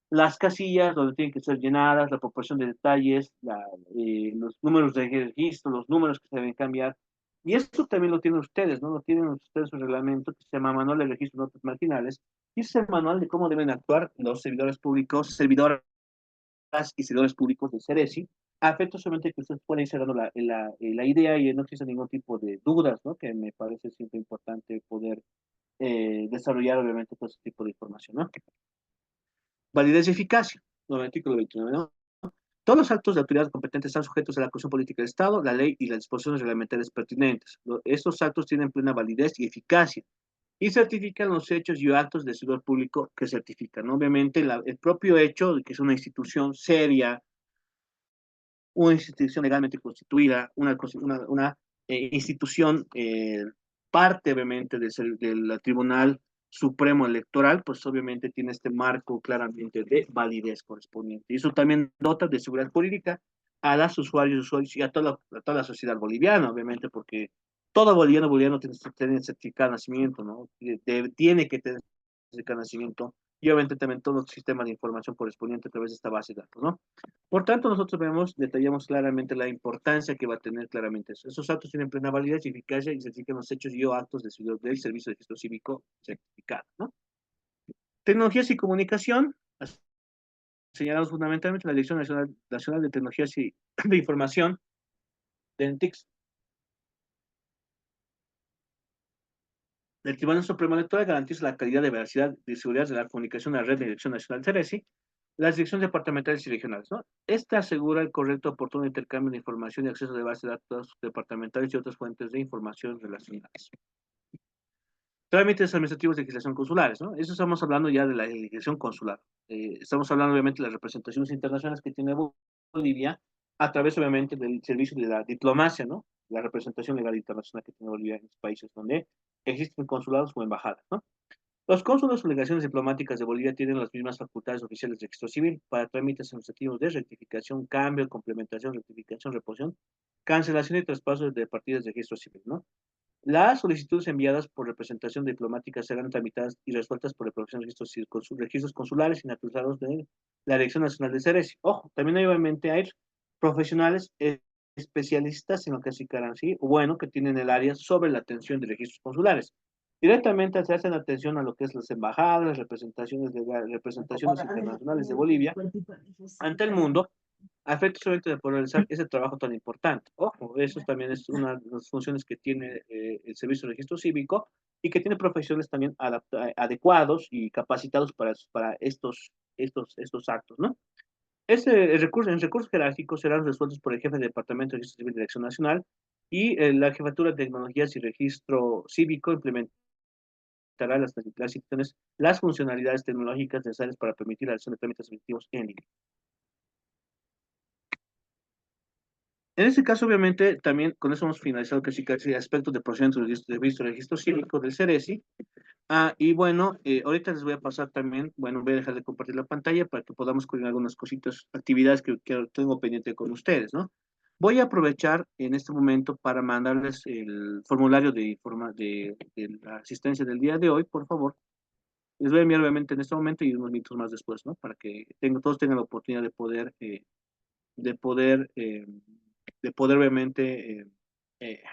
Las casillas donde tienen que ser llenadas, la proporción de detalles, los números de registro, los números que se deben cambiar. Y esto también lo tienen ustedes, ¿no? Lo tienen ustedes un reglamento que se llama Manual de Registro de Notas Marginales, y es el manual de cómo deben actuar los servidores públicos, servidoras y servidores públicos de CERESI, a efectos solamente que ustedes pueden ir cerrando la idea y no existe ningún tipo de dudas, ¿no? Que me parece siempre importante poder desarrollar, obviamente, todo ese tipo de información, ¿no? Validez y eficacia, no, artículo 29, ¿no? Todos los actos de autoridad competentes están sujetos a la Constitución Política del Estado, la ley y las disposiciones reglamentarias pertinentes. Estos actos tienen plena validez y eficacia y certifican los hechos y actos del servidor público que certifican. Obviamente, el propio hecho de que es una institución seria, una institución legalmente constituida, una institución parte obviamente del Tribunal Supremo Electoral, pues obviamente tiene este marco claramente de validez correspondiente. Y eso también dota de seguridad jurídica a los usuarios y a toda la sociedad boliviana, obviamente, porque todo boliviano tiene que tener certificado de nacimiento, ¿no? Tiene que tener certificado de nacimiento y obviamente también todo el sistema de información correspondiente a través de esta base de datos, ¿no? Por tanto, nosotros detallamos claramente la importancia que va a tener claramente eso. Esos actos tienen plena validez y eficacia y certifican los hechos y o actos del Servicio de Registro Cívico certificado, ¿no? Tecnologías y comunicación, señalamos fundamentalmente la Dirección Nacional de Tecnologías y de Información, de NTICS. El Tribunal Supremo Electoral garantiza la calidad de veracidad y seguridad de la comunicación a la red de Dirección Nacional de CERESI, las direcciones departamentales y regionales, ¿no? Esta asegura el correcto, oportuno intercambio de información y acceso de bases de datos departamentales y otras fuentes de información relacionadas. Trámites administrativos de legislación consulares, ¿no? Eso estamos hablando ya de la legislación consular. Estamos hablando obviamente de las representaciones internacionales que tiene Bolivia a través obviamente del servicio de la diplomacia, ¿no? La representación legal internacional que tiene Bolivia en los países donde existen consulados o embajadas, ¿no? Los cónsulos o legaciones diplomáticas de Bolivia tienen las mismas facultades oficiales de registro civil para trámites administrativos de rectificación, cambio, complementación, rectificación, reposición, cancelación y traspaso de partidas de registro civil, ¿no? Las solicitudes enviadas por representación diplomática serán tramitadas y resueltas por el profesor de registros consulares y naturalizados de la Dirección Nacional de Ceres. Ojo, también hay, obviamente hay profesionales especialistas en lo que se ¿sí? Bueno, que tienen el área sobre la atención de registros consulares. Directamente se hacen atención a lo que es las embajadas, representaciones internacionales de Bolivia ante el mundo, a efectos solamente de poder realizar ese trabajo tan importante. Ojo, eso también es una de las funciones que tiene el Servicio de Registro Cívico y que tiene profesionales también adecuados y capacitados para estos actos, ¿no? En recursos jerárquicos serán resueltos por el jefe del Departamento de Registro Civil de Dirección Nacional y la Jefatura de Tecnologías y Registro Cívico implementará las instituciones las funcionalidades tecnológicas necesarias para permitir la acción de trámites efectivos en línea. En este caso, obviamente, también con eso hemos finalizado casi aspectos de procedimiento de registro cívico del CERESI. Y bueno, ahorita les voy a pasar también, bueno, voy a dejar de compartir la pantalla para que podamos coordinar algunas cositas, actividades que tengo pendiente con ustedes, ¿no? Voy a aprovechar en este momento para mandarles el formulario de la asistencia del día de hoy, por favor. Les voy a enviar obviamente en este momento y unos minutos más después, ¿no? Para que todos tengan la oportunidad de poder, eh, de poder obviamente eh,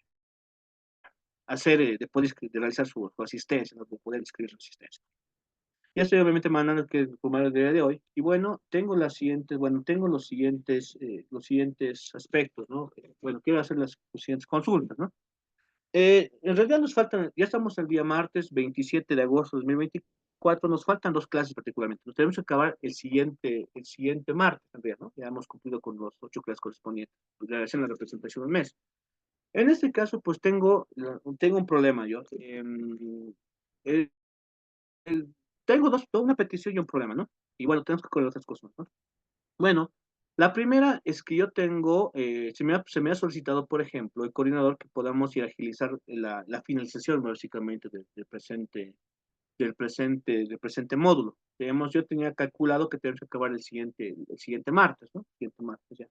de realizar su asistencia, ¿no? De poder inscribir su asistencia. Ya estoy obviamente mandando el formulario del día de hoy. Y bueno, tengo los siguientes aspectos, ¿no? Bueno, quiero hacer las siguientes consultas, ¿no? En realidad nos faltan, ya estamos el día martes 27 de agosto de 2024, nos faltan dos clases particularmente. Nos tenemos que acabar el siguiente martes, en realidad, ¿no? Ya hemos cumplido con los 8 clases correspondientes, en relación a la representación del mes. En este caso, pues tengo un problema yo. El- Tengo una petición y un problema, ¿no? Y bueno, tenemos que correr otras cosas, ¿no? Bueno, la primera es que yo tengo, se me ha solicitado, por ejemplo, el coordinador que podamos ir a agilizar la finalización, básicamente, del presente módulo. Yo tenía calculado que tenemos que acabar el siguiente martes, ¿no? El siguiente martes ya.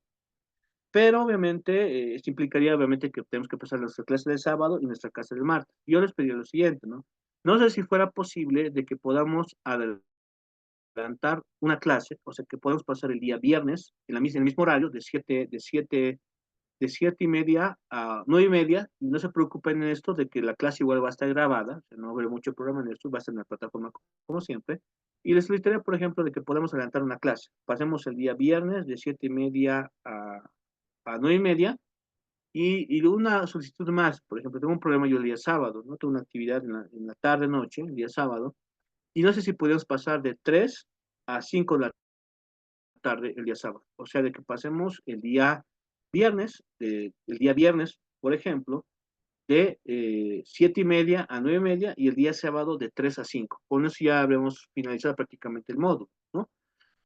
Pero obviamente, esto implicaría obviamente que tenemos que pasar nuestra clase del sábado y nuestra clase del martes. Yo les pedí lo siguiente, ¿no? No sé si fuera posible de que podamos adelantar una clase, o sea, que podamos pasar el día viernes en el mismo horario, de siete y media a 9:30, y no se preocupen en esto de que la clase igual va a estar grabada, o sea, no va a haber mucho problema en esto, va a estar en la plataforma como siempre, y les solicitaría, por ejemplo, de que podamos adelantar una clase. Pasemos el día viernes de 7:30 a 9:30, y una solicitud más, por ejemplo, tengo un problema yo el día sábado, ¿no? Tengo una actividad en la tarde, noche, el día sábado, y no sé si podemos pasar de 3 a 5 de la tarde el día sábado. O sea, de que pasemos el día viernes, por ejemplo, de 7:30 a 9:30 y el día sábado de 3 a 5. Con eso ya habremos finalizado prácticamente el módulo, ¿no?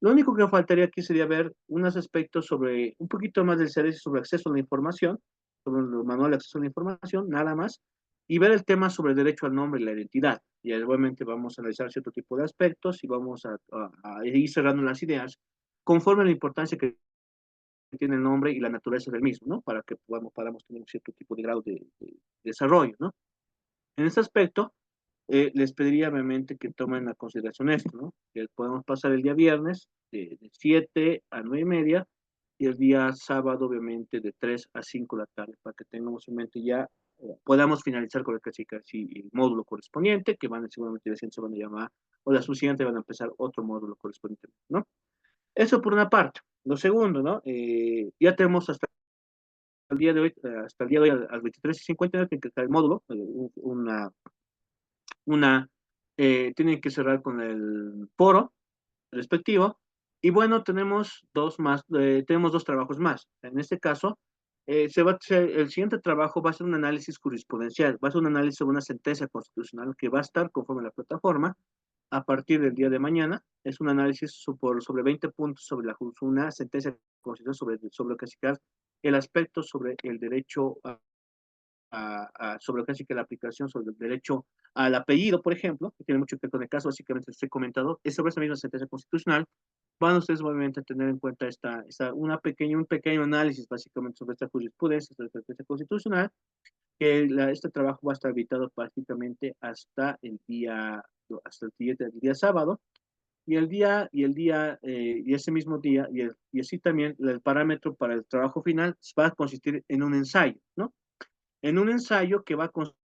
Lo único que faltaría aquí sería ver unos aspectos sobre, un poquito más del servicio sobre acceso a la información, sobre el manual de acceso a la información, nada más, y ver el tema sobre el derecho al nombre y la identidad. Y obviamente vamos a analizar cierto tipo de aspectos y vamos a ir cerrando las ideas conforme a la importancia que tiene el nombre y la naturaleza del mismo, ¿no? Para que podamos tener un cierto tipo de grado de desarrollo, ¿no? En este aspecto, les pediría obviamente que tomen a consideración esto, ¿no? Que podemos pasar el día viernes de 7 a 9 y media y el día sábado obviamente de 3 a 5 de la tarde, para que tengamos en mente ya, podamos finalizar con casi el módulo correspondiente, que van seguramente la siguiente se van a llamar, o la subsiguiente van a empezar otro módulo correspondiente, ¿no? Eso por una parte. Lo segundo, ¿no? Ya tenemos hasta el día de hoy, hasta el día de hoy a las 23:59 tiene que estar el módulo, una tienen que cerrar con el foro respectivo. Y bueno, tenemos dos trabajos más. En este caso, el siguiente trabajo va a ser un análisis jurisprudencial, va a ser un análisis sobre una sentencia constitucional que va a estar conforme a la plataforma a partir del día de mañana. Es un análisis sobre 20 puntos sobre una sentencia constitucional sobre casi el aspecto sobre el derecho sobre casi que la aplicación sobre el derecho al apellido, por ejemplo, que tiene mucho que ver con el caso, básicamente estoy comentado, es sobre esa misma sentencia constitucional. Van ustedes obviamente a tener en cuenta un pequeño análisis básicamente sobre esta jurisprudencia, sobre esta sentencia constitucional, que este trabajo va a estar habitado prácticamente hasta el día sábado, y ese mismo día, y así también el parámetro para el trabajo final va a consistir en un ensayo, ¿no? En un ensayo que va a constar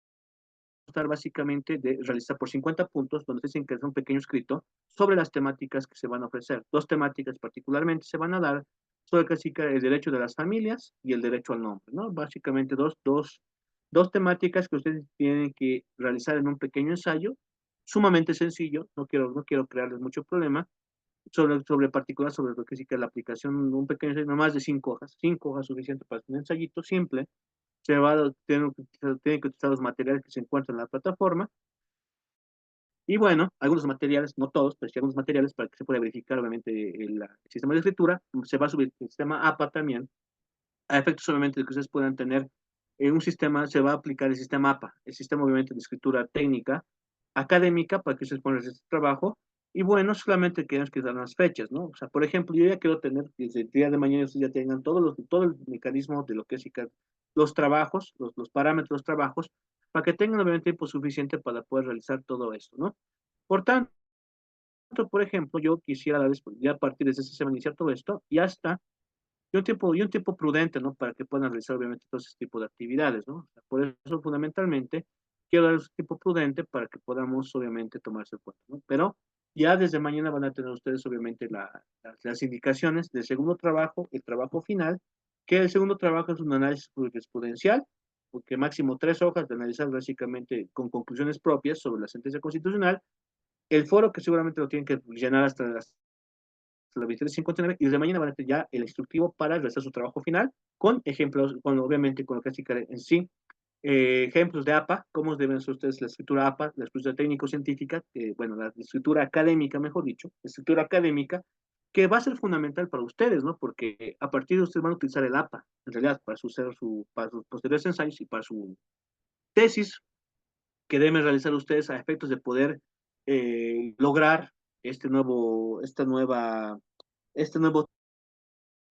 básicamente de realizar por 50 puntos, donde se dicen que es un pequeño escrito sobre las temáticas que se van a ofrecer. Dos temáticas particularmente se van a dar sobre casi que el derecho de las familias y el derecho al nombre, ¿no? Básicamente dos temáticas que ustedes tienen que realizar en un pequeño ensayo, sumamente sencillo, no quiero crearles mucho problema, sobre particular, sobre lo que sí que la aplicación, un pequeño ensayo, no más de 5 hojas suficiente para un ensayito simple. Tienen que utilizar los materiales que se encuentran en la plataforma. Y bueno, algunos materiales, no todos, pero sí algunos materiales para que se pueda verificar, obviamente, el sistema de escritura. Se va a subir el sistema APA también, a efectos obviamente de que ustedes puedan tener un sistema, se va a aplicar el sistema APA, el sistema obviamente de escritura técnica, académica, para que ustedes puedan hacer este trabajo. Y bueno, solamente tenemos que dar unas fechas, ¿no? O sea, por ejemplo, yo ya quiero tener, desde el día de mañana ustedes ya tengan todo el mecanismo de lo que es los trabajos, los parámetros de los trabajos, para que tengan obviamente tiempo suficiente para poder realizar todo esto, ¿no? Por tanto, por ejemplo, yo quisiera darles, ya a partir de esta semana iniciar todo esto, y hasta y un tiempo prudente, ¿no? Para que puedan realizar, obviamente, todo ese tipo de actividades, ¿no? O sea, por eso, fundamentalmente, quiero darles un tiempo prudente para que podamos, obviamente, tomarse en cuenta, ¿no? Pero ya desde mañana van a tener ustedes, obviamente, las indicaciones del segundo trabajo, el trabajo final, que el segundo trabajo es un análisis jurisprudencial, porque máximo 3 hojas de analizar básicamente con conclusiones propias sobre la sentencia constitucional, el foro que seguramente lo tienen que llenar hasta la 23:59, y desde mañana van a tener ya el instructivo para realizar su trabajo final con ejemplos, obviamente con lo que es en sí, ejemplos de APA, cómo deben ser ustedes la escritura APA, la escritura técnico-científica, bueno, la escritura académica, mejor dicho, la escritura académica, que va a ser fundamental para ustedes, ¿no? Porque a partir de ustedes van a utilizar el APA, en realidad, para sus posteriores ensayos y para su tesis, que deben realizar ustedes a efectos de poder lograr este nuevo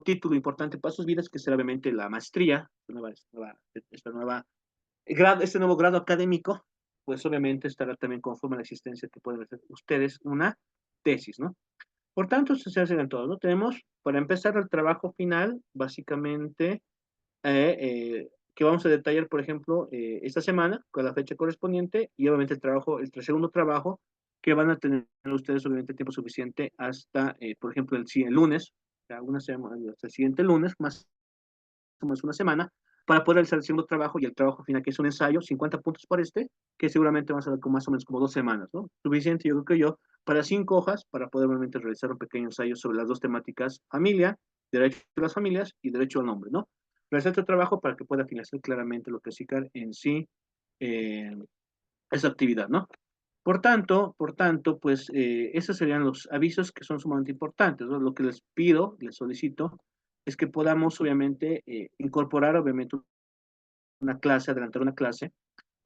título importante para sus vidas, que será obviamente la maestría, este nuevo grado académico, pues obviamente estará también conforme a la existencia que pueden hacer ustedes una tesis, ¿no? Por tanto, se hacen todo, ¿no? Tenemos, para empezar, el trabajo final, básicamente, que vamos a detallar, por ejemplo, esta semana, con la fecha correspondiente, y obviamente el segundo trabajo, que van a tener ustedes, obviamente, tiempo suficiente hasta, por ejemplo, el lunes, o sea, una semana, hasta el siguiente lunes, más o menos una semana, para poder realizar el segundo trabajo y el trabajo final, que es un ensayo, 50 puntos para que seguramente van a ser más o menos como 2 semanas, ¿no? Suficiente, yo creo que para 5 hojas, para poder obviamente realizar un pequeño ensayo sobre las dos temáticas: familia, derecho a las familias y derecho al nombre, ¿no? Realizar este trabajo para que pueda finalizar claramente lo que es ICAR en sí, eh, esa actividad, ¿no? Por tanto, pues esos serían los avisos que son sumamente importantes, ¿no? Lo que les pido, les solicito, es que podamos, obviamente, incorporar, obviamente, una clase, adelantar una clase,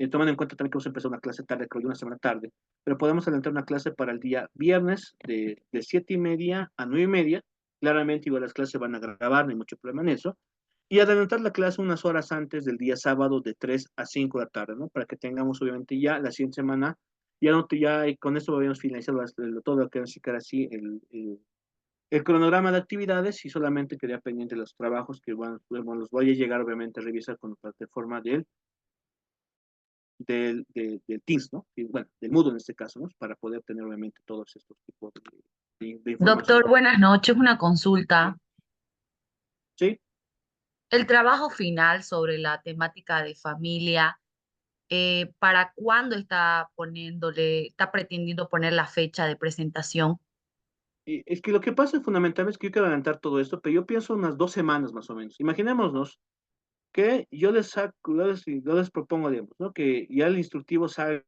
tomando en cuenta también que vamos a empezar una clase tarde, creo yo, una semana tarde, pero podemos adelantar una clase para el día viernes de 7:30 a 9:30. Claramente, igual las clases se van a grabar, no hay mucho problema en eso, y adelantar la clase unas horas antes del día sábado de 3 a 5 de la tarde, ¿no? Para que tengamos, obviamente, ya la siguiente semana Ya, no, ya con esto habíamos finalizado todo lo que es así el cronograma de actividades y solamente quedaría pendiente los trabajos que bueno, los voy a llegar obviamente a revisar con la plataforma del Teams, ¿no? Y, bueno, del Moodle en este caso, ¿no? Para poder tener obviamente todos estos tipos de información. Doctor, buenas noches. Una consulta. ¿Sí? El trabajo final sobre la temática de familia, ¿para cuándo está pretendiendo poner la fecha de presentación? Y es que lo que pasa fundamentalmente es que yo quiero adelantar todo esto, pero yo pienso unas 2 semanas más o menos. Imaginémonos que yo les saco, yo les propongo, digamos, ¿no? Que ya el instructivo salga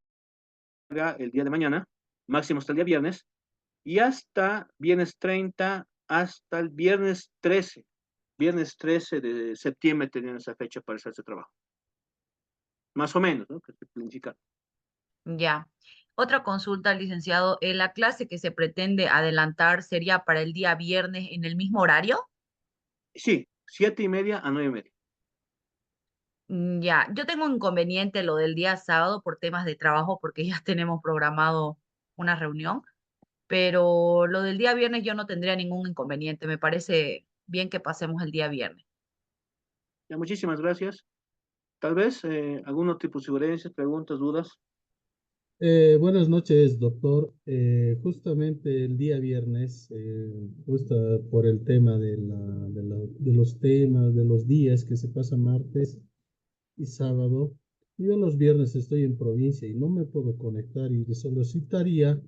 el día de mañana, máximo hasta el día viernes, y hasta viernes 30 hasta el viernes 13 de septiembre tenían esa fecha para hacer ese trabajo. Más o menos, ¿no? Que se planifica. Ya. Otra consulta, licenciado. ¿La clase que se pretende adelantar sería para el día viernes en el mismo horario? Sí, 7:30 a 9:30. Ya. Yo tengo un inconveniente lo del día sábado por temas de trabajo porque ya tenemos programado una reunión, pero lo del día viernes yo no tendría ningún inconveniente. Me parece bien que pasemos el día viernes. Ya, muchísimas gracias. Tal vez algún otro tipo de sugerencias, preguntas, dudas. Buenas noches, doctor. Justamente el día viernes, justo por el tema de los temas, de los días que se pasa martes y sábado, yo los viernes estoy en provincia y no me puedo conectar y le solicitaría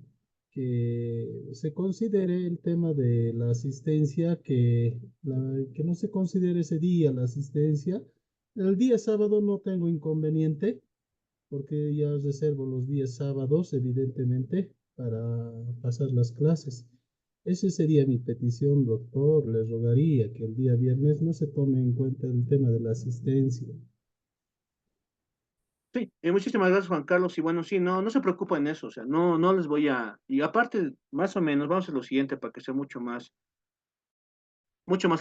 que se considere el tema de la asistencia, que no se considere ese día la asistencia. El día sábado no tengo inconveniente porque ya reservo los días sábados, evidentemente, para pasar las clases. Esa sería mi petición, doctor. Le rogaría que el día viernes no se tome en cuenta el tema de la asistencia. Sí, muchísimas gracias, Juan Carlos. Y bueno, sí, no se preocupen en eso, o sea, no les voy a. Y aparte, más o menos, vamos a lo siguiente para que sea mucho más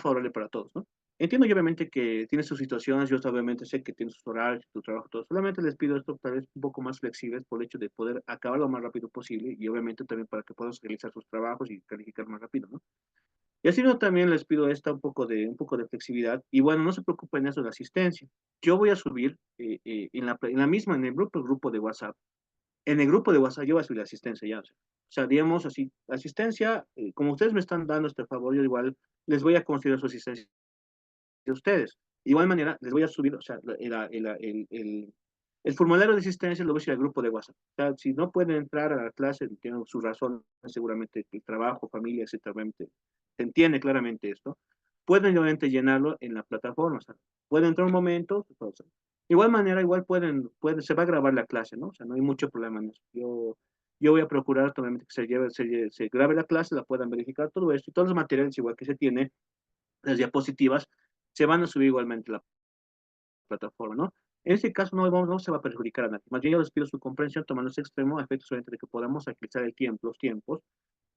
favorable para todos, ¿no? Entiendo yo obviamente que tiene sus situaciones, yo obviamente sé que tiene sus horarios, tu trabajo, todo. Solamente les pido esto tal vez un poco más flexibles por el hecho de poder acabar lo más rápido posible y obviamente también para que puedan realizar sus trabajos y calificar más rápido, ¿no? Y así no también les pido esta un poco de flexibilidad. Y bueno, no se preocupen eso de la asistencia. Yo voy a subir en la misma, en el grupo de WhatsApp. En el grupo de WhatsApp yo voy a subir la asistencia ya. O sea, digamos así, asistencia, como ustedes me están dando este favor, yo igual les voy a considerar su asistencia de ustedes. De igual manera, les voy a subir, o sea, el formulario de asistencia lo voy a subir al grupo de WhatsApp. O sea, si no pueden entrar a la clase, tienen su razón, seguramente el trabajo, familia, etcétera, obviamente, se entiende claramente esto. Pueden obviamente llenarlo en la plataforma, o sea, pueden entrar un momento, o sea, de igual manera, igual se va a grabar la clase, ¿no? O sea, no hay mucho problema en eso. Yo voy a procurar obviamente que se grabe la clase, la puedan verificar todo esto, y todos los materiales igual que se tiene, las diapositivas, se van a subir igualmente a la plataforma, ¿no? En este caso no se va a perjudicar a nadie. Más bien yo les pido su comprensión tomando ese extremo a efectos solamente de que podamos agilizar los tiempos.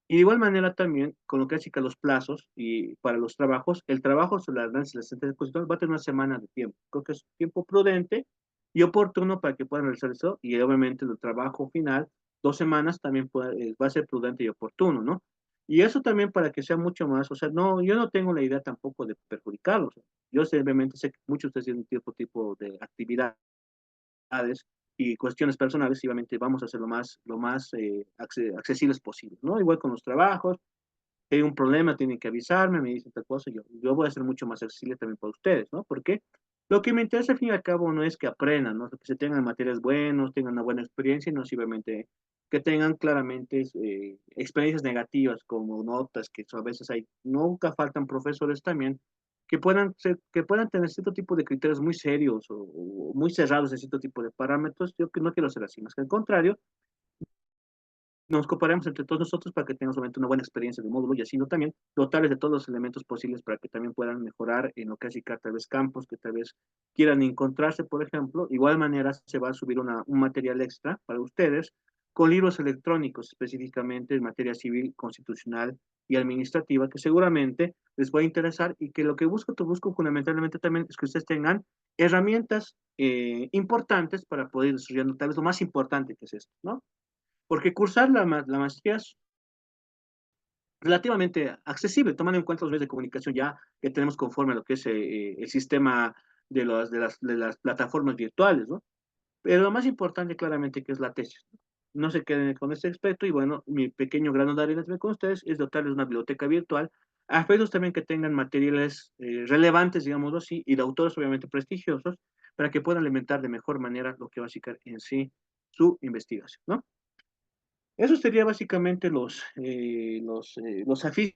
Y de igual manera también, con lo que es los plazos y para los trabajos, el trabajo sobre la sentencia va a tener una semana de tiempo. Creo que es tiempo prudente y oportuno para que puedan realizar eso. Y obviamente el trabajo final, 2 semanas, también va a ser prudente y oportuno, ¿no? Y eso también para que sea mucho más, o sea, no, yo no tengo la idea tampoco de perjudicarlos. Yo obviamente sé que muchos de ustedes tienen tipo de actividades y cuestiones personales, y obviamente vamos a hacer lo más accesibles posible, ¿no? Igual con los trabajos, si hay un problema, tienen que avisarme, me dicen tal cosa, yo voy a ser mucho más accesible también para ustedes, ¿no? Porque lo que me interesa al fin y al cabo no es que aprendan, ¿no? Que se tengan materiales buenos, tengan una buena experiencia, y no simplemente que tengan claramente experiencias negativas como notas, que a veces nunca faltan profesores también, que puedan tener cierto tipo de criterios muy serios o muy cerrados en cierto tipo de parámetros. Yo que no quiero ser así, más que al contrario, nos comparemos entre todos nosotros para que tengan solamente una buena experiencia de módulo y así no también dotarles de todos los elementos posibles para que también puedan mejorar en lo que es tal vez campos que tal vez quieran encontrarse, por ejemplo. Igual manera se va a subir un material extra para ustedes con libros electrónicos específicamente en materia civil, constitucional y administrativa que seguramente les va a interesar y que lo que busco fundamentalmente también es que ustedes tengan herramientas importantes para poder ir desarrollando tal vez lo más importante que es esto, ¿no? porque cursar la maestría es relativamente accesible, tomando en cuenta los medios de comunicación ya que tenemos conforme a lo que es el sistema de las plataformas virtuales, ¿no? Pero lo más importante claramente que es la tesis. No se queden con este aspecto y bueno, mi pequeño grano de arena también con ustedes es dotarles una biblioteca virtual, aspectos también que tengan materiales relevantes, digámoslo así, y de autores obviamente prestigiosos, para que puedan alimentar de mejor manera lo que va a ser en sí su investigación, ¿no? Eso sería básicamente los afiches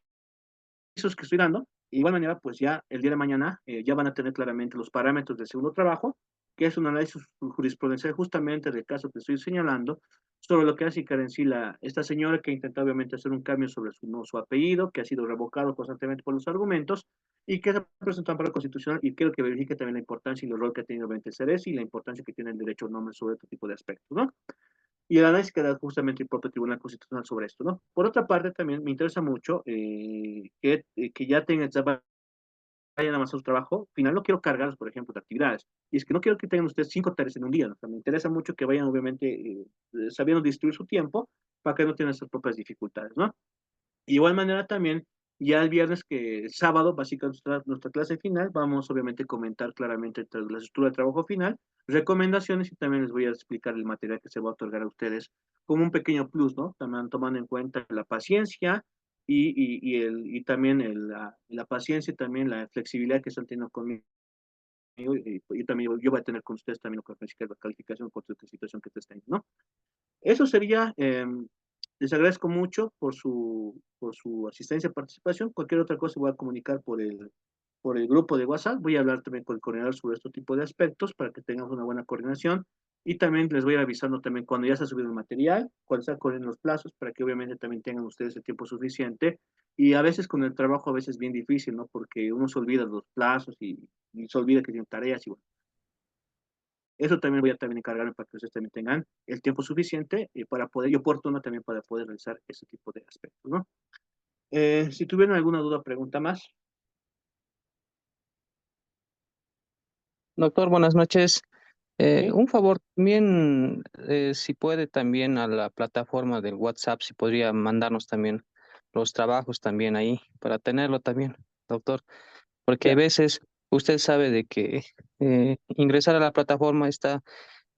que estoy dando. De igual manera, pues ya el día de mañana ya van a tener claramente los parámetros del segundo trabajo, que es un análisis jurisprudencial justamente del caso que estoy señalando, sobre lo que hace en sí esta señora que intenta obviamente hacer un cambio sobre su apellido, que ha sido revocado constantemente por los argumentos, y que se presentó amparo constitucional, y quiero que verifique también la importancia y el rol que ha tenido obviamente el CERES y la importancia que tiene el derecho al nombre sobre este tipo de aspectos, ¿no? Y el análisis que da justamente el propio Tribunal Constitucional sobre esto, ¿no? Por otra parte, también me interesa mucho que ya vayan a avanzar su trabajo. Al final no quiero cargarlos, por ejemplo, de actividades. Y es que no quiero que tengan ustedes 5 tareas en un día, ¿no? O sea, me interesa mucho que vayan, obviamente, sabiendo distribuir su tiempo para que no tengan sus propias dificultades, ¿no? De igual manera también, ya el viernes, que el sábado, básicamente nuestra clase final, vamos obviamente a comentar claramente la estructura de trabajo final, recomendaciones y también les voy a explicar el material que se va a otorgar a ustedes como un pequeño plus, ¿no? También tomando en cuenta la paciencia y también la paciencia y también la flexibilidad que están teniendo conmigo y también yo voy a tener con ustedes también lo que es la calificación por esta situación que te estén, ¿no? Eso sería, les agradezco mucho por su asistencia y participación. Cualquier otra cosa voy a comunicar por el grupo de WhatsApp. Voy a hablar también con el coordinador sobre este tipo de aspectos para que tengamos una buena coordinación. Y también les voy a ir avisando también cuando ya se ha subido el material, cuando se corriendo los plazos, para que obviamente también tengan ustedes el tiempo suficiente. Y a veces con el trabajo, a veces es bien difícil, ¿no? Porque uno se olvida los plazos y se olvida que tiene tareas y bueno. Eso también voy a también encargarme para que ustedes también tengan el tiempo suficiente para poder, y oportuno también para poder realizar ese tipo de aspectos, ¿no? Si tuvieran alguna duda o pregunta más, Doctor, buenas noches. ¿sí? Un favor, también, si puede también a la plataforma del WhatsApp, si podría mandarnos también los trabajos también ahí, para tenerlo también, doctor, porque hay Ya. veces, usted sabe de que ingresar a la plataforma está,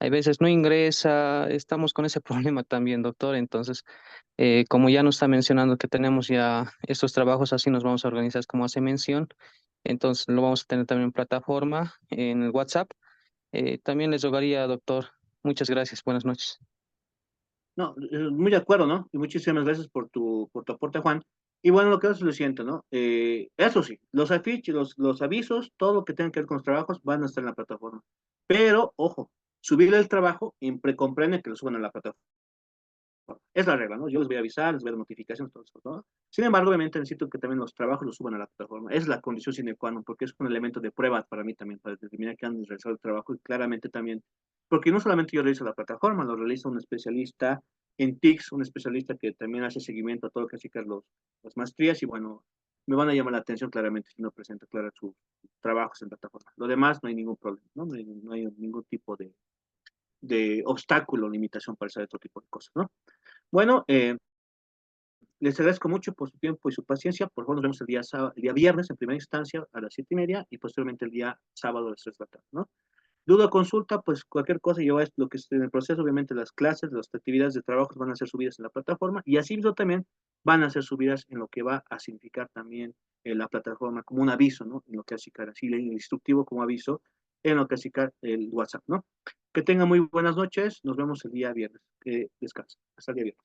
hay veces no ingresa, estamos con ese problema también, doctor, entonces, como ya nos está mencionando que tenemos ya estos trabajos, así nos vamos a organizar como hace mención, entonces lo vamos a tener también en plataforma, en el WhatsApp. También les rogaría, doctor, muchas gracias, buenas noches. No, muy de acuerdo, ¿no? Y muchísimas gracias por tu aporte, Juan. Y bueno, lo que es lo siguiente, ¿no? Eso sí, los afiches, los avisos, todo lo que tenga que ver con los trabajos van a estar en la plataforma. Pero, ojo, subir el trabajo comprende que lo suban a la plataforma. Es la regla, ¿no? Yo les voy a avisar, les voy a dar notificaciones, todo eso, ¿no? Sin embargo, obviamente necesito que también los trabajos los suban a la plataforma. Es la condición sine qua non, porque es un elemento de prueba para mí también, para determinar que han realizado el trabajo y claramente también, porque no solamente yo realizo la plataforma, lo realiza un especialista en TICS, un especialista que también hace seguimiento a todo lo que hace las maestrías y bueno, me van a llamar la atención claramente si no presenta claro sus trabajos en plataforma. Lo demás no hay ningún problema, ¿no? No hay ningún tipo de obstáculo o limitación para hacer otro tipo de cosas, ¿no? Bueno, les agradezco mucho por su tiempo y su paciencia. Por favor, nos vemos el día viernes en primera instancia a las 7:30 y posteriormente el día sábado a las 3 de la tarde, ¿no? Duda o consulta, pues cualquier cosa, yo lo que esté en el proceso, obviamente las clases, las actividades de trabajo van a ser subidas en la plataforma y así mismo también van a ser subidas en lo que va a significar también la plataforma como un aviso, ¿no? En lo que hace así el instructivo como aviso en lo que hace el WhatsApp, ¿no? Que tengan muy buenas noches, nos vemos el día viernes. Que descansen. Hasta el día viernes.